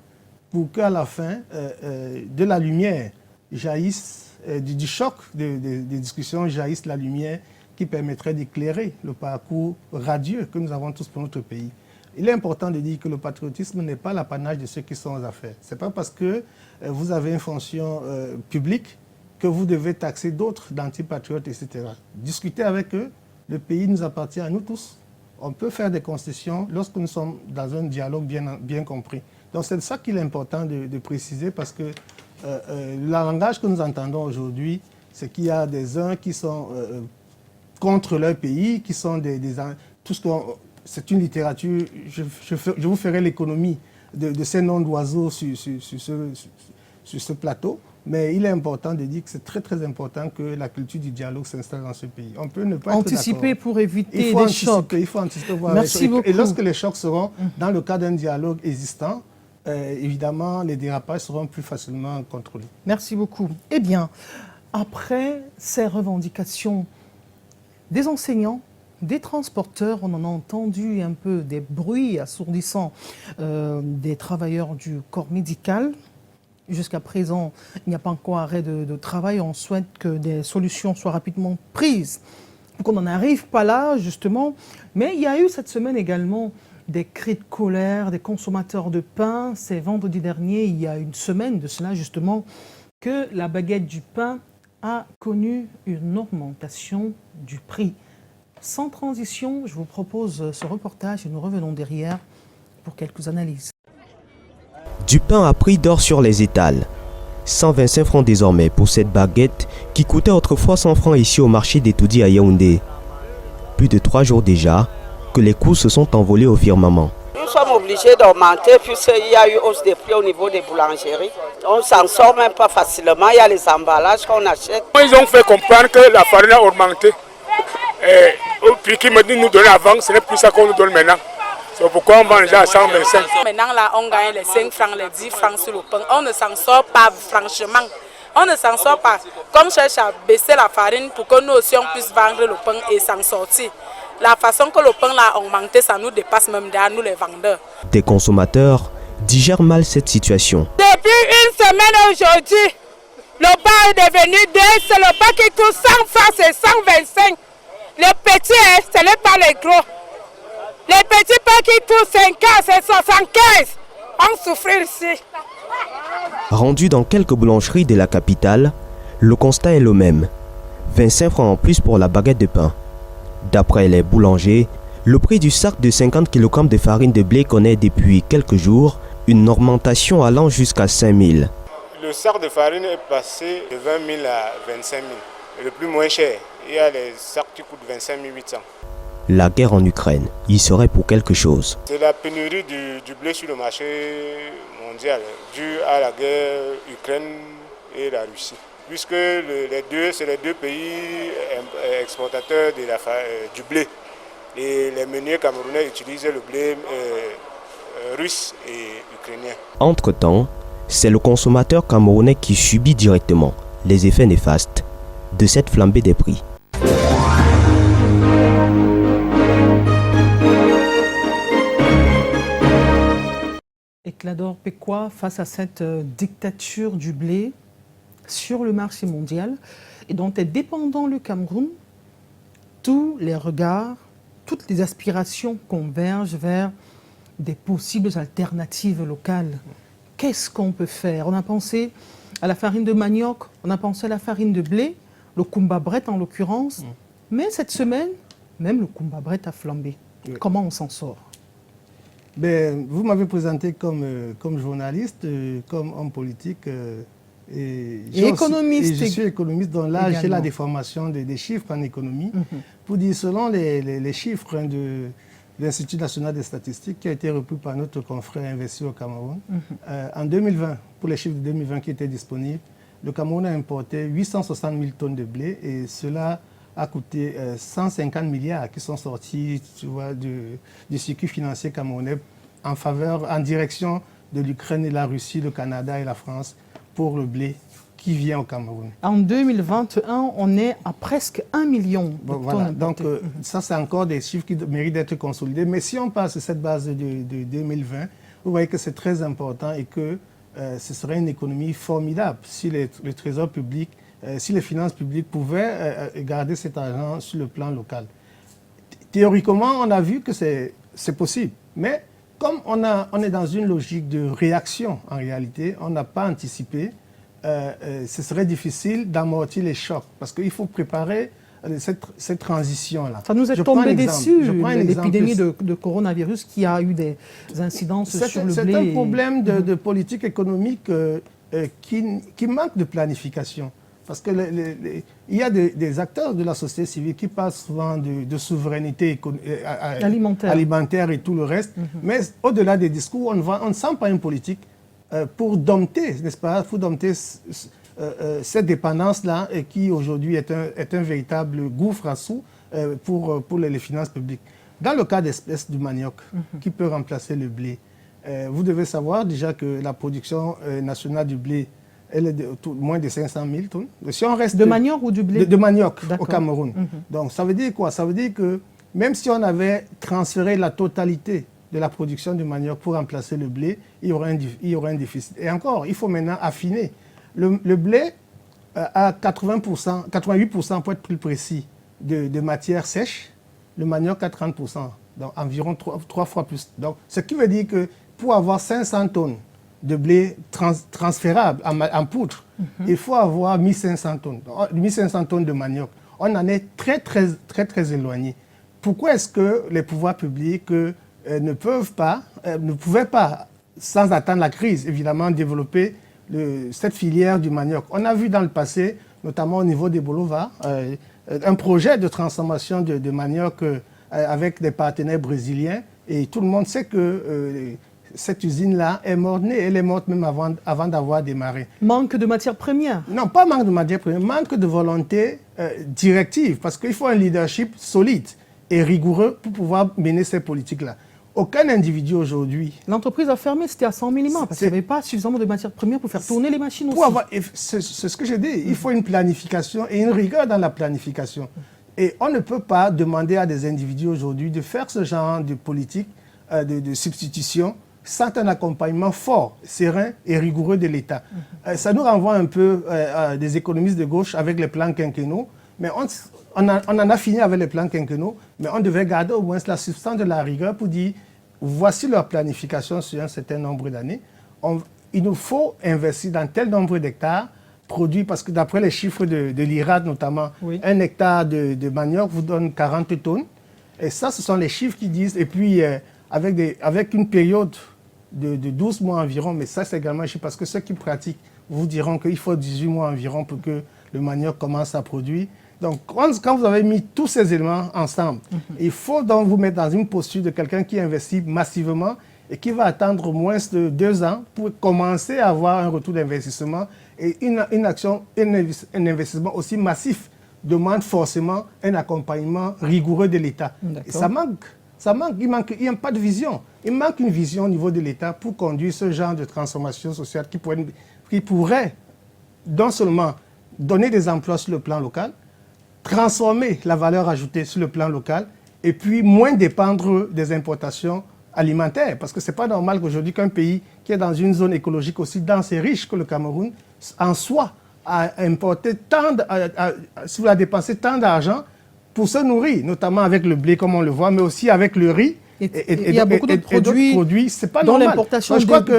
pour qu'à la fin, de la lumière jaillisse, du choc des discussions jaillisse la lumière qui permettrait d'éclairer le parcours radieux que nous avons tous pour notre pays. Il est important de dire que le patriotisme n'est pas l'apanage de ceux qui sont aux affaires. Ce n'est pas parce que vous avez une fonction publique que vous devez taxer d'autres d'antipatriotes, etc. Discutez avec eux, le pays nous appartient à nous tous. On peut faire des concessions lorsque nous sommes dans un dialogue bien compris. Donc c'est ça qu'il est important de préciser parce que le langage que nous entendons aujourd'hui, c'est qu'il y a des uns qui sont contre leur pays, qui sont tout ce qu'on... C'est une littérature, je vous ferai l'économie de ces noms d'oiseaux sur ce plateau, mais il est important de dire que c'est très très important que la culture du dialogue s'installe dans ce pays. On peut ne pas anticiper être pour éviter des chocs. Il faut anticiper, voir Merci beaucoup. Et lorsque les chocs seront dans le cadre d'un dialogue existant, évidemment, les dérapages seront plus facilement contrôlés. Merci beaucoup. Eh bien, après ces revendications des enseignants, des transporteurs, on en a entendu un peu des bruits assourdissants des travailleurs du corps médical. Jusqu'à présent, il n'y a pas encore arrêt de travail. On souhaite que des solutions soient rapidement prises. Donc on n'en arrive pas là, justement. Mais il y a eu cette semaine également des cris de colère des consommateurs de pain. C'est vendredi dernier, il y a une semaine de cela, justement, que la baguette du pain a connu une augmentation du prix. Sans transition, je vous propose ce reportage et nous revenons derrière pour quelques analyses. Du pain à prix d'or sur les étals. 125 francs désormais pour cette baguette qui coûtait autrefois 100 francs ici au marché d'Etoudi à Yaoundé. Plus de 3 jours déjà que les coûts se sont envolés au firmament. Nous sommes obligés d'augmenter puisqu'il y a eu hausse des prix au niveau des boulangeries. On ne s'en sort même pas facilement, il y a les emballages qu'on achète. Ils ont fait comprendre que la farine a augmenté. Au prix qu'ils nous donnaient avant, ce n'est plus ça qu'on nous donne maintenant. C'est pourquoi on vend déjà à 125. Maintenant, là, on gagne les 5 francs, les 10 francs sur le pain. On ne s'en sort pas, franchement. On ne s'en sort pas. Comme cherche à baisser la farine pour que nous aussi on puisse vendre le pain et s'en sortir. La façon que le pain a augmenté, ça nous dépasse même derrière nous les vendeurs. Des consommateurs digèrent mal cette situation. Depuis une semaine aujourd'hui, le pain est devenu 2, c'est le pain qui coûte 100 francs, c'est 125. Les petits, ce n'est pas les gros. Les petits pains qui coûtent 50, c'est 75. On souffre ici. Rendu dans quelques boulangeries de la capitale, le constat est le même. 25 francs en plus pour la baguette de pain. D'après les boulangers, le prix du sac de 50 kg de farine de blé connaît depuis quelques jours une augmentation allant jusqu'à 5 000. Le sac de farine est passé de 20 000 à 25 000. Et le plus moins cher, il y a les sacs qui coûtent 25 800. La guerre en Ukraine y serait pour quelque chose. C'est la pénurie du blé sur le marché mondial due à la guerre Ukraine et la Russie. Puisque c'est les deux pays exportateurs du blé. Et les meuniers camerounais utilisent le blé russe et ukrainien. Entre-temps, c'est le consommateur camerounais qui subit directement les effets néfastes de cette flambée des prix. Clador Péquois, face à cette dictature du blé sur le marché mondial et dont est dépendant le Cameroun, tous les regards, toutes les aspirations convergent vers des possibles alternatives locales. Qu'est-ce qu'on peut faire? On a pensé à la farine de manioc, on a pensé à la farine de blé, le kumba-bret en l'occurrence, mais cette semaine, même le kumba-bret a flambé. Comment on s'en sort? Ben, vous m'avez présenté comme journaliste, comme homme politique et économiste. Et je suis économiste, donc là j'ai la déformation des chiffres en économie. Pour dire, selon les chiffres de l'Institut national des statistiques qui a été repris par notre confrère investi au Cameroun, en 2020, pour les chiffres de 2020 qui étaient disponibles, le Cameroun a importé 860 000 tonnes de blé et cela a coûté 150 milliards qui sont sortis, tu vois, du circuit financier camerounais en direction de l'Ukraine et la Russie, le Canada et la France pour le blé qui vient au Cameroun. En 2021, on est à presque 1 million de tonnes. Voilà. Donc ça, c'est encore des chiffres qui méritent d'être consolidés. Mais si on passe cette base de 2020, vous voyez que c'est très important et que ce serait une économie formidable si le trésor public, si les finances publiques pouvaient garder cet argent sur le plan local. Théoriquement, on a vu que c'est possible. Mais comme on est dans une logique de réaction en réalité, on n'a pas anticipé, ce serait difficile d'amortir les chocs parce qu'il faut préparer cette transition-là. Ça nous est tombé dessus, l'épidémie de coronavirus qui a eu des incidences sur le blé. C'est un problème de politique économique qui manque de planification. Parce qu'il y a des acteurs de la société civile qui parlent souvent de souveraineté alimentaire et tout le reste. Mais au-delà des discours, on ne sent pas une politique pour dompter, n'est-ce pas, pour dompter cette dépendance-là qui aujourd'hui est un véritable gouffre à sous pour les finances publiques. Dans le cas d'espèces du manioc qui peut remplacer le blé, vous devez savoir déjà que la production nationale du blé, elle est de moins de 500 000 tonnes. Si on reste de manioc ou du blé? De manioc au Cameroun. Donc ça veut dire quoi? Ça veut dire que même si on avait transféré la totalité de la production du manioc pour remplacer le blé, il y aurait un déficit. Et encore, il faut maintenant affiner. Le blé a 80%, 88% pour être plus précis, de matière sèche. Le manioc a 30%, donc environ 3 fois plus. Donc, ce qui veut dire que pour avoir 500 tonnes de blé transférable en poudre, il faut avoir 1500 tonnes. 1500 tonnes de manioc. On en est très éloigné. Pourquoi est-ce que les pouvoirs publics ne pouvaient pas, sans attendre la crise, évidemment, développer cette filière du manioc? On a vu dans le passé, notamment au niveau des Bolova, un projet de transformation de manioc avec des partenaires brésiliens. Et tout le monde sait que cette usine-là est morte-née. Elle est morte même avant d'avoir démarré. Manque de matières premières? Non, pas manque de matières premières, manque de volonté directive. Parce qu'il faut un leadership solide et rigoureux pour pouvoir mener ces politiques-là. Aucun individu aujourd'hui... L'entreprise a fermé, c'était à 100 000 parce qu'il n'y avait pas suffisamment de matières premières pour faire tourner les machines aussi. C'est ce que j'ai dit. Il faut une planification et une rigueur dans la planification. Et on ne peut pas demander à des individus aujourd'hui de faire ce genre de politique de substitution sans un accompagnement fort, serein et rigoureux de l'État. Ça nous renvoie un peu à des économistes de gauche avec les plans quinquennaux, mais on en a fini avec les plans quinquennaux, mais on devait garder au moins la substance de la rigueur pour dire voici leur planification sur un certain nombre d'années. Il nous faut investir dans tel nombre d'hectares produits, parce que d'après les chiffres de l'IRAD notamment, un hectare de manioc vous donne 40 tonnes. Et ça, ce sont les chiffres qui disent, et puis avec une période de 12 mois environ, mais ça c'est également parce que ceux qui pratiquent vous diront qu'il faut 18 mois environ pour que le manioc commence à produire. Donc quand vous avez mis tous ces éléments ensemble, il faut donc vous mettre dans une posture de quelqu'un qui investit massivement et qui va attendre moins de 2 ans pour commencer à avoir un retour d'investissement. Et une action, un investissement aussi massif demande forcément un accompagnement rigoureux de l'État. Et ça manque. Il n'y a pas de vision. Il manque une vision au niveau de l'État pour conduire ce genre de transformation sociale qui pourrait non seulement donner des emplois sur le plan local, transformer la valeur ajoutée sur le plan local et puis moins dépendre des importations alimentaire. Parce que ce n'est pas normal qu'aujourd'hui qu'un pays qui est dans une zone écologique aussi dense et riche que le Cameroun, en soi, a importé a dépensé tant d'argent pour se nourrir, notamment avec le blé, comme on le voit, mais aussi avec le riz. Il y a beaucoup de produits c'est pas dont normal. l'importation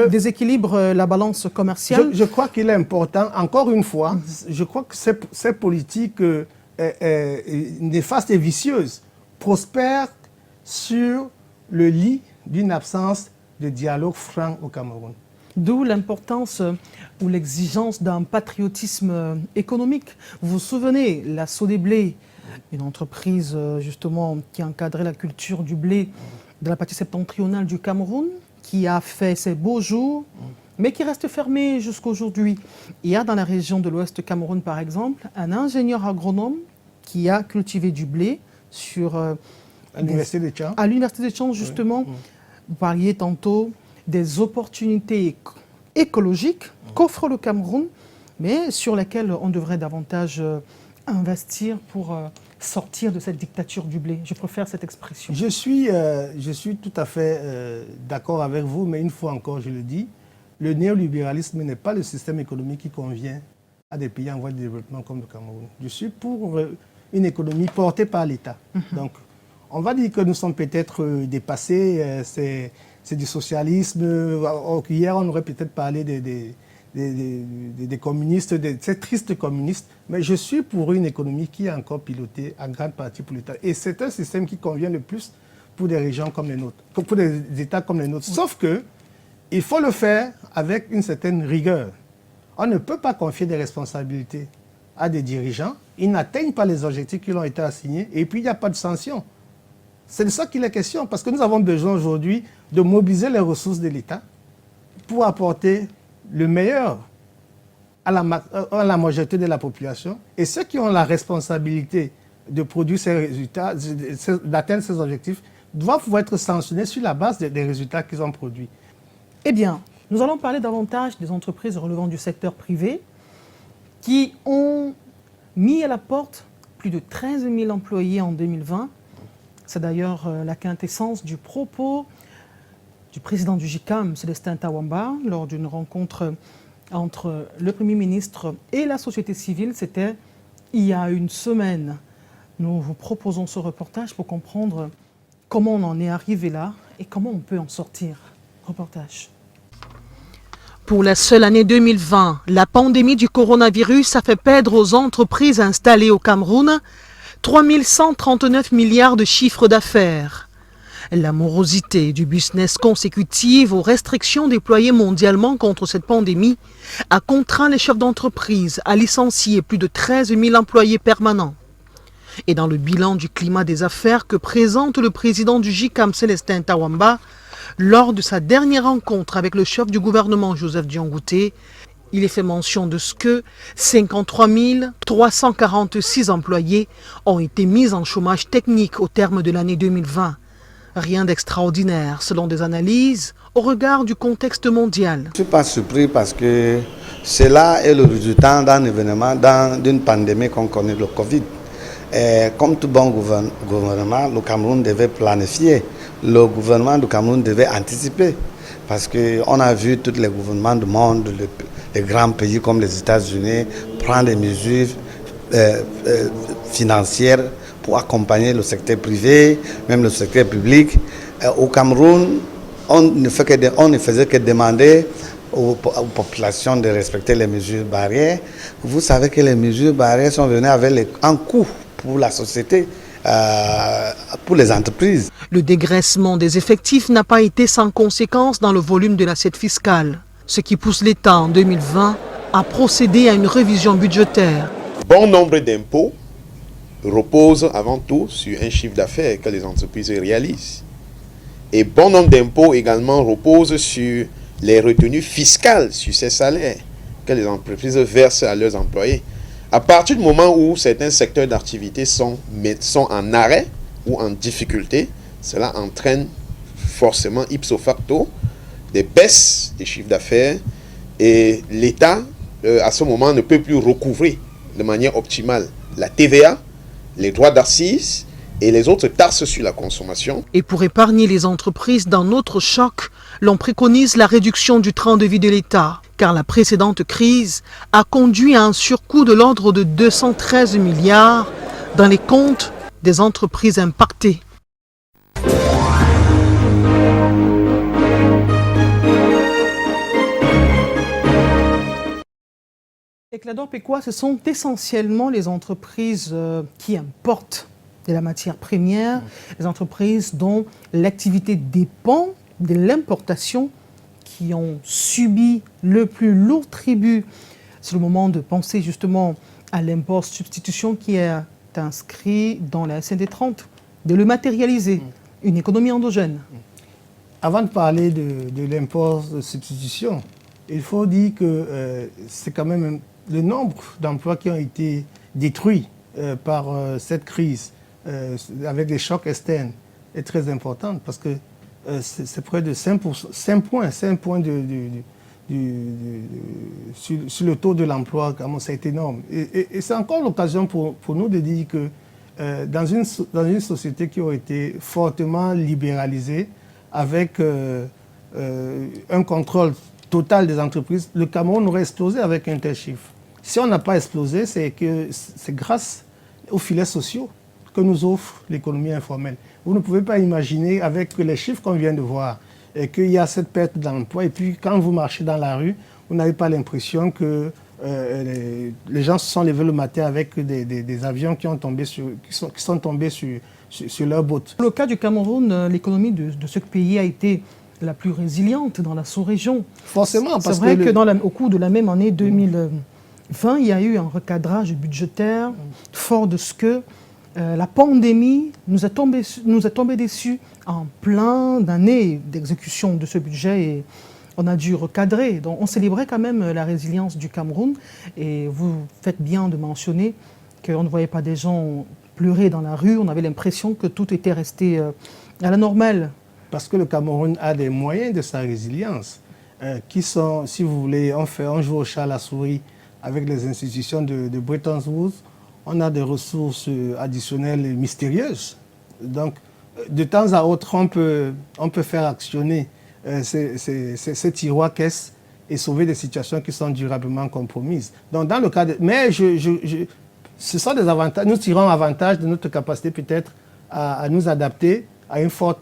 déséquilibre la balance commerciale. Je crois qu'il est important, encore une fois, je crois que ces politiques néfastes et vicieuses prospèrent sur le lit d'une absence de dialogue franc au Cameroun. D'où l'importance ou l'exigence d'un patriotisme économique. Vous vous souvenez, la Sodéblé, une entreprise justement qui encadrait la culture du blé de la partie septentrionale du Cameroun, qui a fait ses beaux jours, mais qui reste fermée jusqu'à aujourd'hui. Il y a dans la région de l'Ouest Cameroun, par exemple, un ingénieur agronome qui a cultivé du blé à l'Université de Tchang. À l'Université de Tchang, justement. Oui. Vous parliez tantôt des opportunités écologiques qu'offre le Cameroun, mais sur lesquelles on devrait davantage investir pour sortir de cette dictature du blé. Je préfère cette expression. Je suis tout à fait d'accord avec vous, mais une fois encore, je le dis, le néolibéralisme n'est pas le système économique qui convient à des pays en voie de développement comme le Cameroun. Je suis pour une économie portée par l'État. Donc, on va dire que nous sommes peut-être dépassés, c'est du socialisme. Hier, on aurait peut-être parlé des communistes, de ces tristes communistes, mais je suis pour une économie qui est encore pilotée en grande partie pour l'État. Et c'est un système qui convient le plus pour des régions comme les nôtres, pour des États comme les nôtres. Oui. Sauf que il faut le faire avec une certaine rigueur. On ne peut pas confier des responsabilités à des dirigeants. Ils n'atteignent pas les objectifs qui leur ont été assignés et puis il n'y a pas de sanction. C'est de ça qu'il est question, parce que nous avons besoin aujourd'hui de mobiliser les ressources de l'État pour apporter le meilleur à la majorité de la population. Et ceux qui ont la responsabilité de produire ces résultats, d'atteindre ces objectifs, doivent pouvoir être sanctionnés sur la base des résultats qu'ils ont produits. Eh bien, nous allons parler davantage des entreprises relevant du secteur privé qui ont mis à la porte plus de 13 000 employés en 2020. C'est d'ailleurs la quintessence du propos du président du JICAM, Célestin Tawamba, lors d'une rencontre entre le Premier ministre et la société civile. C'était il y a une semaine. Nous vous proposons ce reportage pour comprendre comment on en est arrivé là et comment on peut en sortir. Reportage. Pour la seule année 2020, la pandémie du coronavirus a fait perdre aux entreprises installées au Cameroun 3 139 milliards de chiffre d'affaires. La morosité du business consécutive aux restrictions déployées mondialement contre cette pandémie a contraint les chefs d'entreprise à licencier plus de 13 000 employés permanents. Et dans le bilan du climat des affaires que présente le président du JICAM, Célestin Tawamba, lors de sa dernière rencontre avec le chef du gouvernement, Joseph Diongouté, il est fait mention de ce que 53 346 employés ont été mis en chômage technique au terme de l'année 2020. Rien d'extraordinaire, selon des analyses, au regard du contexte mondial. Je ne suis pas surpris parce que cela est le résultat d'un événement, d'une pandémie qu'on connaît, le Covid. Et comme tout bon gouvernement, le Cameroun devait planifier. Le gouvernement du Cameroun devait anticiper. Parce qu'on a vu tous les gouvernements du monde, les grands pays comme les États-Unis, prendre des mesures financières pour accompagner le secteur privé, même le secteur public. Au Cameroun, on ne faisait que demander aux populations de respecter les mesures barrières. Vous savez que les mesures barrières sont venues avec un coût pour la société, pour les entreprises. Le dégraissement des effectifs n'a pas été sans conséquence dans le volume de l'assiette fiscale, ce qui pousse l'État en 2020 à procéder à une révision budgétaire. Bon nombre d'impôts reposent avant tout sur un chiffre d'affaires que les entreprises réalisent. Et bon nombre d'impôts également reposent sur les retenues fiscales sur ces salaires que les entreprises versent à leurs employés. À partir du moment où certains secteurs d'activité sont en arrêt ou en difficulté, cela entraîne forcément ipso facto des baisses des chiffres d'affaires et l'État, à ce moment, ne peut plus recouvrer de manière optimale la TVA, les droits d'assises et les autres taxes sur la consommation. Et pour épargner les entreprises d'un autre choc, l'on préconise la réduction du train de vie de l'État, car la précédente crise a conduit à un surcoût de l'ordre de 213 milliards dans les comptes des entreprises impactées. Éclador Péquois, ce sont essentiellement les entreprises qui importent de la matière première, les entreprises dont l'activité dépend de l'importation qui ont subi le plus lourd tribut. C'est le moment de penser justement à l'import-substitution qui est inscrit dans la SND 30, de le matérialiser, une économie endogène. Avant de parler de l'import-substitution, il faut dire que c'est quand même le nombre d'emplois qui ont été détruits par cette crise avec des chocs externes est très important parce que c'est près de 5 points sur le taux de l'emploi, c'est énorme. Et c'est encore l'occasion pour nous de dire que dans une société qui a été fortement libéralisée, avec un contrôle total des entreprises, le Cameroun aurait explosé avec un tel chiffre. Si on n'a pas explosé, c'est grâce aux filets sociaux que nous offre l'économie informelle. Vous ne pouvez pas imaginer, avec les chiffres qu'on vient de voir, qu'il y a cette perte d'emploi. Et puis, quand vous marchez dans la rue, vous n'avez pas l'impression que les gens se sont levés le matin avec des avions qui sont tombés sur leur bottes. Dans le cas du Cameroun, l'économie de ce pays a été la plus résiliente dans la sous-région. Forcément, parce que... C'est vrai qu'au cours de la même année 2020, il y a eu un recadrage budgétaire fort de ce que la pandémie nous a tombé dessus en plein d'années d'exécution de ce budget et on a dû recadrer. Donc on célébrait quand même la résilience du Cameroun et vous faites bien de mentionner qu'on ne voyait pas des gens pleurer dans la rue, on avait l'impression que tout était resté à la normale. Parce que le Cameroun a des moyens de sa résilience qui sont, si vous voulez, on joue au chat à la souris avec les institutions de Bretton Woods. On a des ressources additionnelles mystérieuses. Donc, de temps à autre, on peut faire actionner ces tiroirs caisses et sauver des situations qui sont durablement compromises. Donc, dans le cas de... Mais ce sont des avantages. Nous tirons avantage de notre capacité peut-être à nous adapter à un fort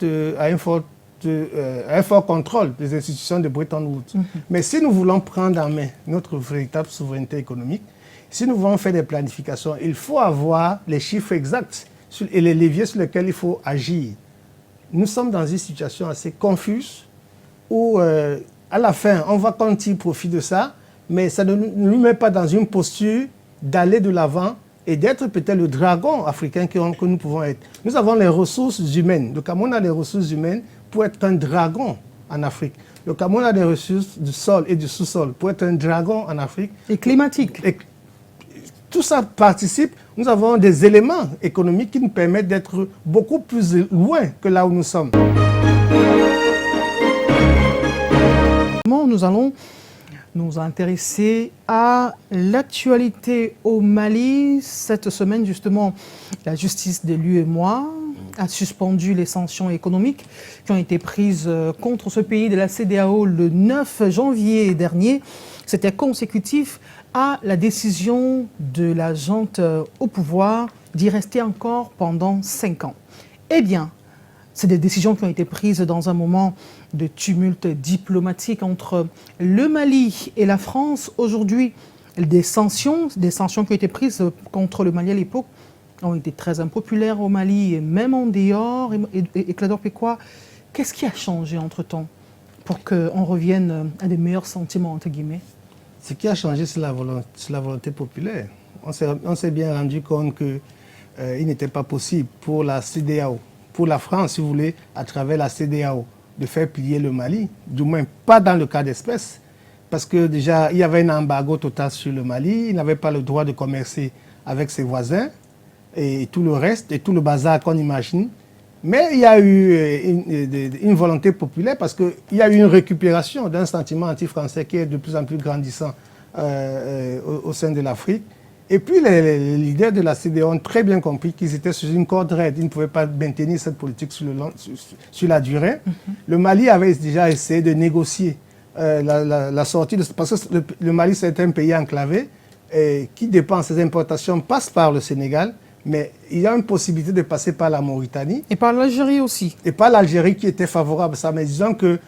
contrôle des institutions de Bretton Woods. Mais si nous voulons prendre en main notre véritable souveraineté économique, si nous voulons faire des planifications, il faut avoir les chiffres exacts et les leviers sur lesquels il faut agir. Nous sommes dans une situation assez confuse où, à la fin, on voit qu'on tire profit de ça, mais ça ne nous met pas dans une posture d'aller de l'avant et d'être peut-être le dragon africain que nous pouvons être. Nous avons les ressources humaines. Le Cameroun a les ressources humaines pour être un dragon en Afrique. Le Cameroun a des ressources du sol et du sous-sol pour être un dragon en Afrique. Et climatique. Et tout ça participe. Nous avons des éléments économiques qui nous permettent d'être beaucoup plus loin que là où nous sommes. Nous allons nous intéresser à l'actualité au Mali. Cette semaine, justement, la justice de l'UEMOA a suspendu les sanctions économiques qui ont été prises contre ce pays de la CEDEAO le 9 janvier dernier. C'était consécutif à la décision de la junte au pouvoir d'y rester encore pendant 5 ans. Eh bien, c'est des décisions qui ont été prises dans un moment de tumulte diplomatique entre le Mali et la France. Aujourd'hui, des sanctions qui ont été prises contre le Mali à l'époque ont été très impopulaires au Mali et même en dehors. Éclador Péquois, qu'est-ce qui a changé entre-temps pour qu'on revienne à des meilleurs sentiments, entre guillemets? Ce qui a changé, c'est la volonté populaire. On s'est bien rendu compte qu'il n'était pas possible pour la CEDEAO, pour la France, si vous voulez, à travers la CEDEAO, de faire plier le Mali, du moins pas dans le cas d'espèce, parce que déjà, il y avait un embargo total sur le Mali, il n'avait pas le droit de commercer avec ses voisins, et tout le reste, et tout le bazar qu'on imagine. Mais il y a eu une volonté populaire, parce qu'il y a eu une récupération d'un sentiment anti-français qui est de plus en plus grandissant au sein de l'Afrique. Et puis les leaders de la CEDEAO ont très bien compris qu'ils étaient sur une corde raide. Ils ne pouvaient pas maintenir cette politique sur la durée. Le Mali avait déjà essayé de négocier la sortie, parce que le Mali c'est un pays enclavé qui dépend, ses importations passent par le Sénégal, mais il y a une possibilité de passer par la Mauritanie. Et par l'Algérie aussi. Et par l'Algérie qui était favorable à ça. Mais disons que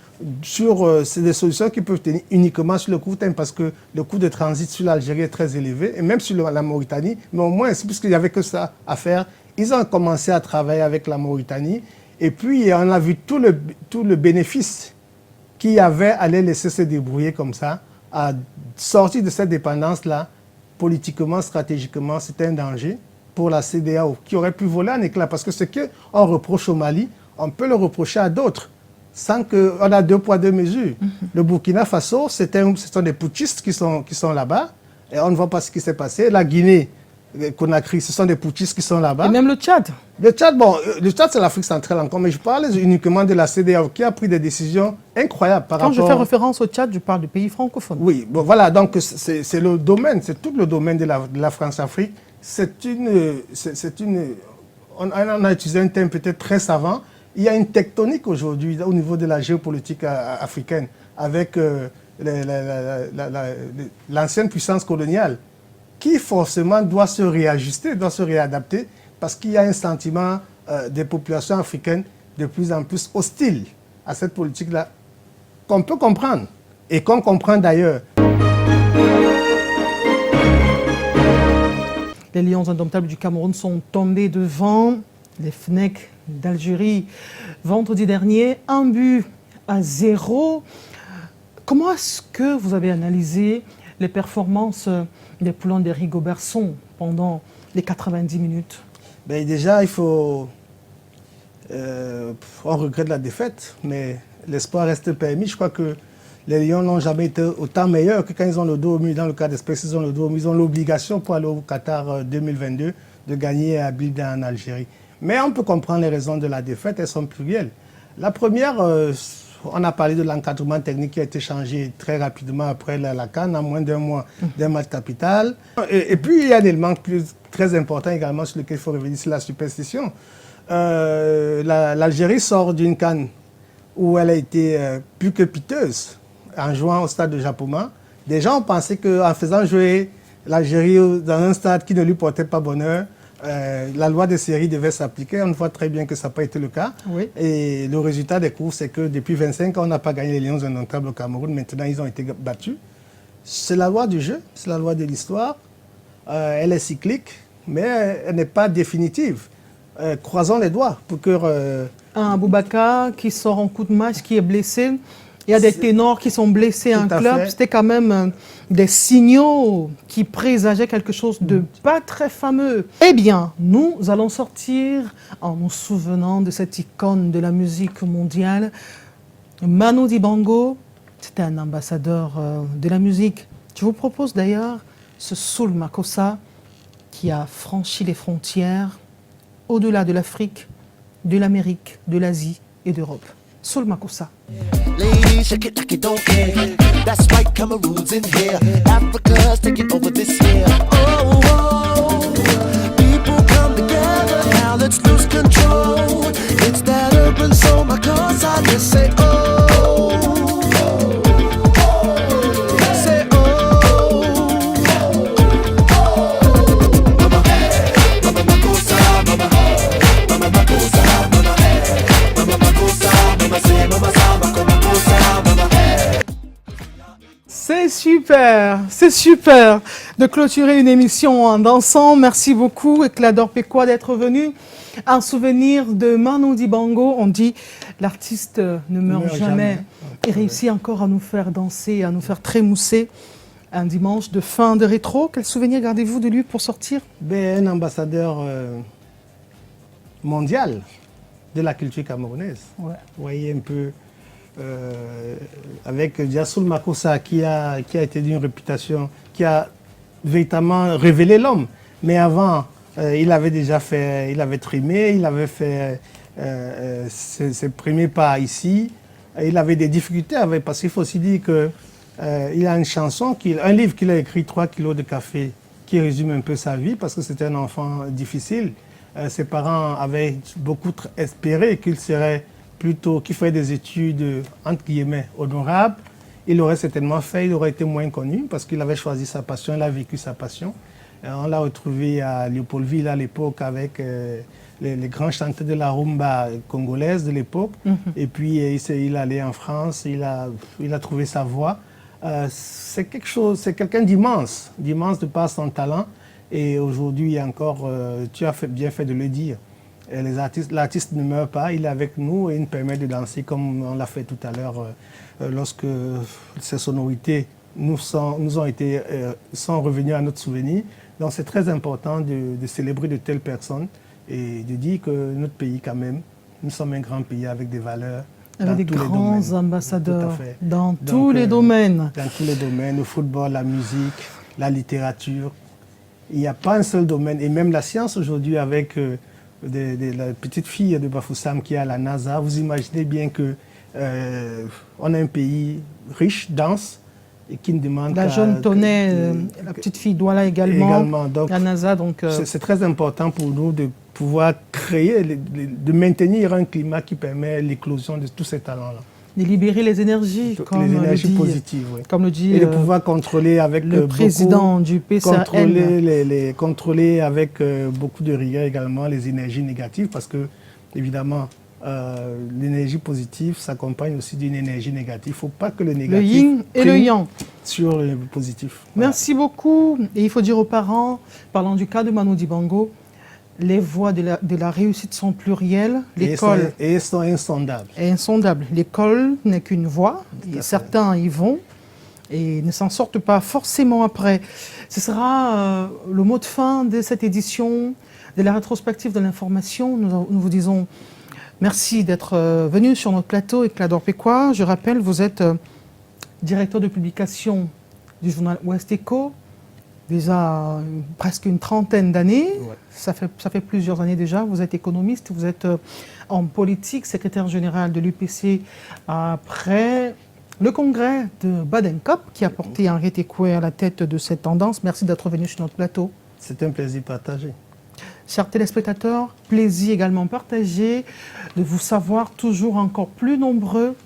c'est des solutions qui peuvent tenir uniquement sur le court terme parce que le coût de transit sur l'Algérie est très élevé, et même sur la Mauritanie. Mais au moins, puisqu'il n'y avait que ça à faire, ils ont commencé à travailler avec la Mauritanie. Et puis, on a vu tout le bénéfice qu'il y avait à les laisser se débrouiller comme ça, à sortir de cette dépendance-là, politiquement, stratégiquement, c'était un danger pour la CEDEAO, qui aurait pu voler un éclat. Parce que ce qu'on reproche au Mali, on peut le reprocher à d'autres, sans qu'on a 2 poids 2 mesures. Le Burkina Faso, ce sont des putschistes qui sont là-bas, et on ne voit pas ce qui s'est passé. La Guinée, Conakry, ce sont des putschistes qui sont là-bas. Et même le Tchad. Le Tchad, c'est l'Afrique centrale encore, mais je parle uniquement de la CEDEAO qui a pris des décisions incroyables par rapport... Quand je fais référence au Tchad, je parle du pays francophone. Oui, bon, voilà, donc c'est le domaine, c'est tout le domaine de la France-Afrique. On a utilisé un terme peut-être très savant. Il y a une tectonique aujourd'hui au niveau de la géopolitique africaine avec l'ancienne puissance coloniale qui forcément doit se réajuster, doit se réadapter parce qu'il y a un sentiment des populations africaines de plus en plus hostile à cette politique-là qu'on peut comprendre et qu'on comprend d'ailleurs. Les Lions indomptables du Cameroun sont tombés devant les FNEC d'Algérie vendredi dernier, 1-0. Comment est-ce que vous avez analysé les performances des poulains de Rigobertson pendant les 90 minutes? Déjà, on regrette la défaite, mais l'espoir reste permis. Je crois que les Lions n'ont jamais été autant meilleurs que quand ils ont le dos au mur. Dans le cas d'espèce, ils ont le dos au mur. Ils ont l'obligation pour aller au Qatar 2022 de gagner à Abidjan en Algérie. Mais on peut comprendre les raisons de la défaite, elles sont plurielles. La première, on a parlé de l'encadrement technique qui a été changé très rapidement après la CAN, en moins d'un mois d'un match capital. Et puis, il y a un élément très important également sur lequel il faut revenir, c'est la superstition. L'Algérie sort d'une CAN où elle a été plus que piteuse en jouant au stade de Japoma. Des gens ont pensé qu'en faisant jouer l'Algérie dans un stade qui ne lui portait pas bonheur, la loi des séries devait s'appliquer. On voit très bien que ça n'a pas été le cas. Oui. Et le résultat des courses, c'est que depuis 25 ans, on n'a pas gagné les Lions indomptables au Cameroun. Maintenant, ils ont été battus. C'est la loi du jeu, c'est la loi de l'histoire. Elle est cyclique, mais elle n'est pas définitive. Croisons les doigts pour que... Un Boubacar qui sort en coup de match, qui est blessé. Il y a des ténors qui sont blessés en club. C'était quand même des signaux qui présageaient quelque chose de pas très fameux. Eh bien, nous allons sortir en nous souvenant de cette icône de la musique mondiale. Manu Dibango, c'était un ambassadeur de la musique. Je vous propose d'ailleurs ce Soul Makossa qui a franchi les frontières au-delà de l'Afrique, de l'Amérique, de l'Asie et d'Europe. Soul Makossa. Ladies, shake it like you don't care. That's right, Cameroon's in here. Africa's taking over this year. Oh, oh, people come together. Now let's lose control. It's that urban soul, my cause I just say, oh, say, oh, Mama, Mama Makossa, Mama, Mama Makossa, Mama, Mama Makossa, Mama say, Mama Samba, c'est super de clôturer une émission en dansant. Merci beaucoup, Éclador Péquois, d'être venu. En souvenir de Manu Dibango, on dit l'artiste ne meurt jamais. Il réussit encore à nous faire danser, à nous faire trémousser. Un dimanche de fin de rétro. Quel souvenir gardez-vous de lui pour sortir? Un ambassadeur mondial de la culture camerounaise. Ouais. Vous voyez un peu... avec Soul Makossa qui a été d'une réputation, qui a véritablement révélé l'homme. Mais avant, il avait déjà fait, il avait trimé, il avait fait ses premiers pas ici. Il avait des difficultés avec, parce qu'il faut aussi dire qu'il a une chanson, un livre qu'il a écrit, 3 kilos de café qui résume un peu sa vie parce que c'était un enfant difficile. Ses parents avaient beaucoup espéré qu'il serait plutôt, qu'il ferait des études entre guillemets honorables. Il l'aurait certainement fait, il aurait été moins connu parce qu'il avait choisi sa passion, il a vécu sa passion. On l'a retrouvé à Léopoldville à l'époque avec les grands chanteurs de la rumba congolaise de l'époque. Et puis il est allé en France, il a trouvé sa voie. C'est quelqu'un d'immense de par son talent. Et aujourd'hui encore, tu as bien fait de le dire. L'artiste ne meurt pas, il est avec nous et il nous permet de danser comme on l'a fait tout à l'heure lorsque ces sonorités sont revenues à notre souvenir. Donc c'est très important de célébrer de telles personnes et de dire que notre pays quand même, nous sommes un grand pays avec des valeurs. Avec des grands ambassadeurs dans tous les domaines. Dans tous les domaines, le football, la musique, la littérature. Il n'y a pas un seul domaine. Et même la science aujourd'hui avec la petite fille de Bafoussam qui est à la NASA, vous imaginez bien que on a un pays riche, dense, et qui ne demande la jeune Tonnet, la petite fille Douala également donc, la NASA. C'est très important pour nous de pouvoir créer, de maintenir un climat qui permet l'éclosion de tous ces talents-là. De libérer les énergies, positives, oui. Comme le dit et de pouvoir contrôler avec le président du PCRN. Contrôler avec beaucoup de rigueur également les énergies négatives parce que, évidemment, l'énergie positive s'accompagne aussi d'une énergie négative. Il ne faut pas que le négatif... Le yin et le yang. Sur le positif. Merci beaucoup. Et il faut dire aux parents, parlant du cas de Manu Dibango, les voies de la réussite sont plurielles. L'école et sont insondables. L'école n'est qu'une voie. Certains y vont et ne s'en sortent pas forcément après. Ce sera le mot de fin de cette édition de la rétrospective de l'information. Nous vous disons merci d'être venu sur notre plateau Éclat Pécois. Je rappelle, vous êtes directeur de publication du journal Ouest Echo. Déjà presque une trentaine d'années, ouais. Ça fait plusieurs années déjà. Vous êtes économiste, vous êtes en politique, secrétaire général de l'UPC après le congrès de Baden-Kop qui a porté Henri Tekoué à la tête de cette tendance. Merci d'être venu sur notre plateau. C'est un plaisir partagé. Chers téléspectateurs, plaisir également partagé de vous savoir toujours encore plus nombreux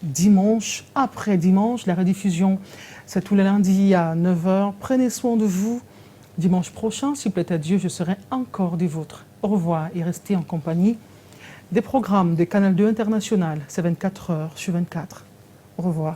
dimanche après dimanche. La rediffusion, c'est tous les lundis à 9h. Prenez soin de vous. Dimanche prochain, s'il plaît à Dieu, je serai encore des vôtres. Au revoir et restez en compagnie des programmes de Canal 2 International. C'est 24h sur 24. Au revoir.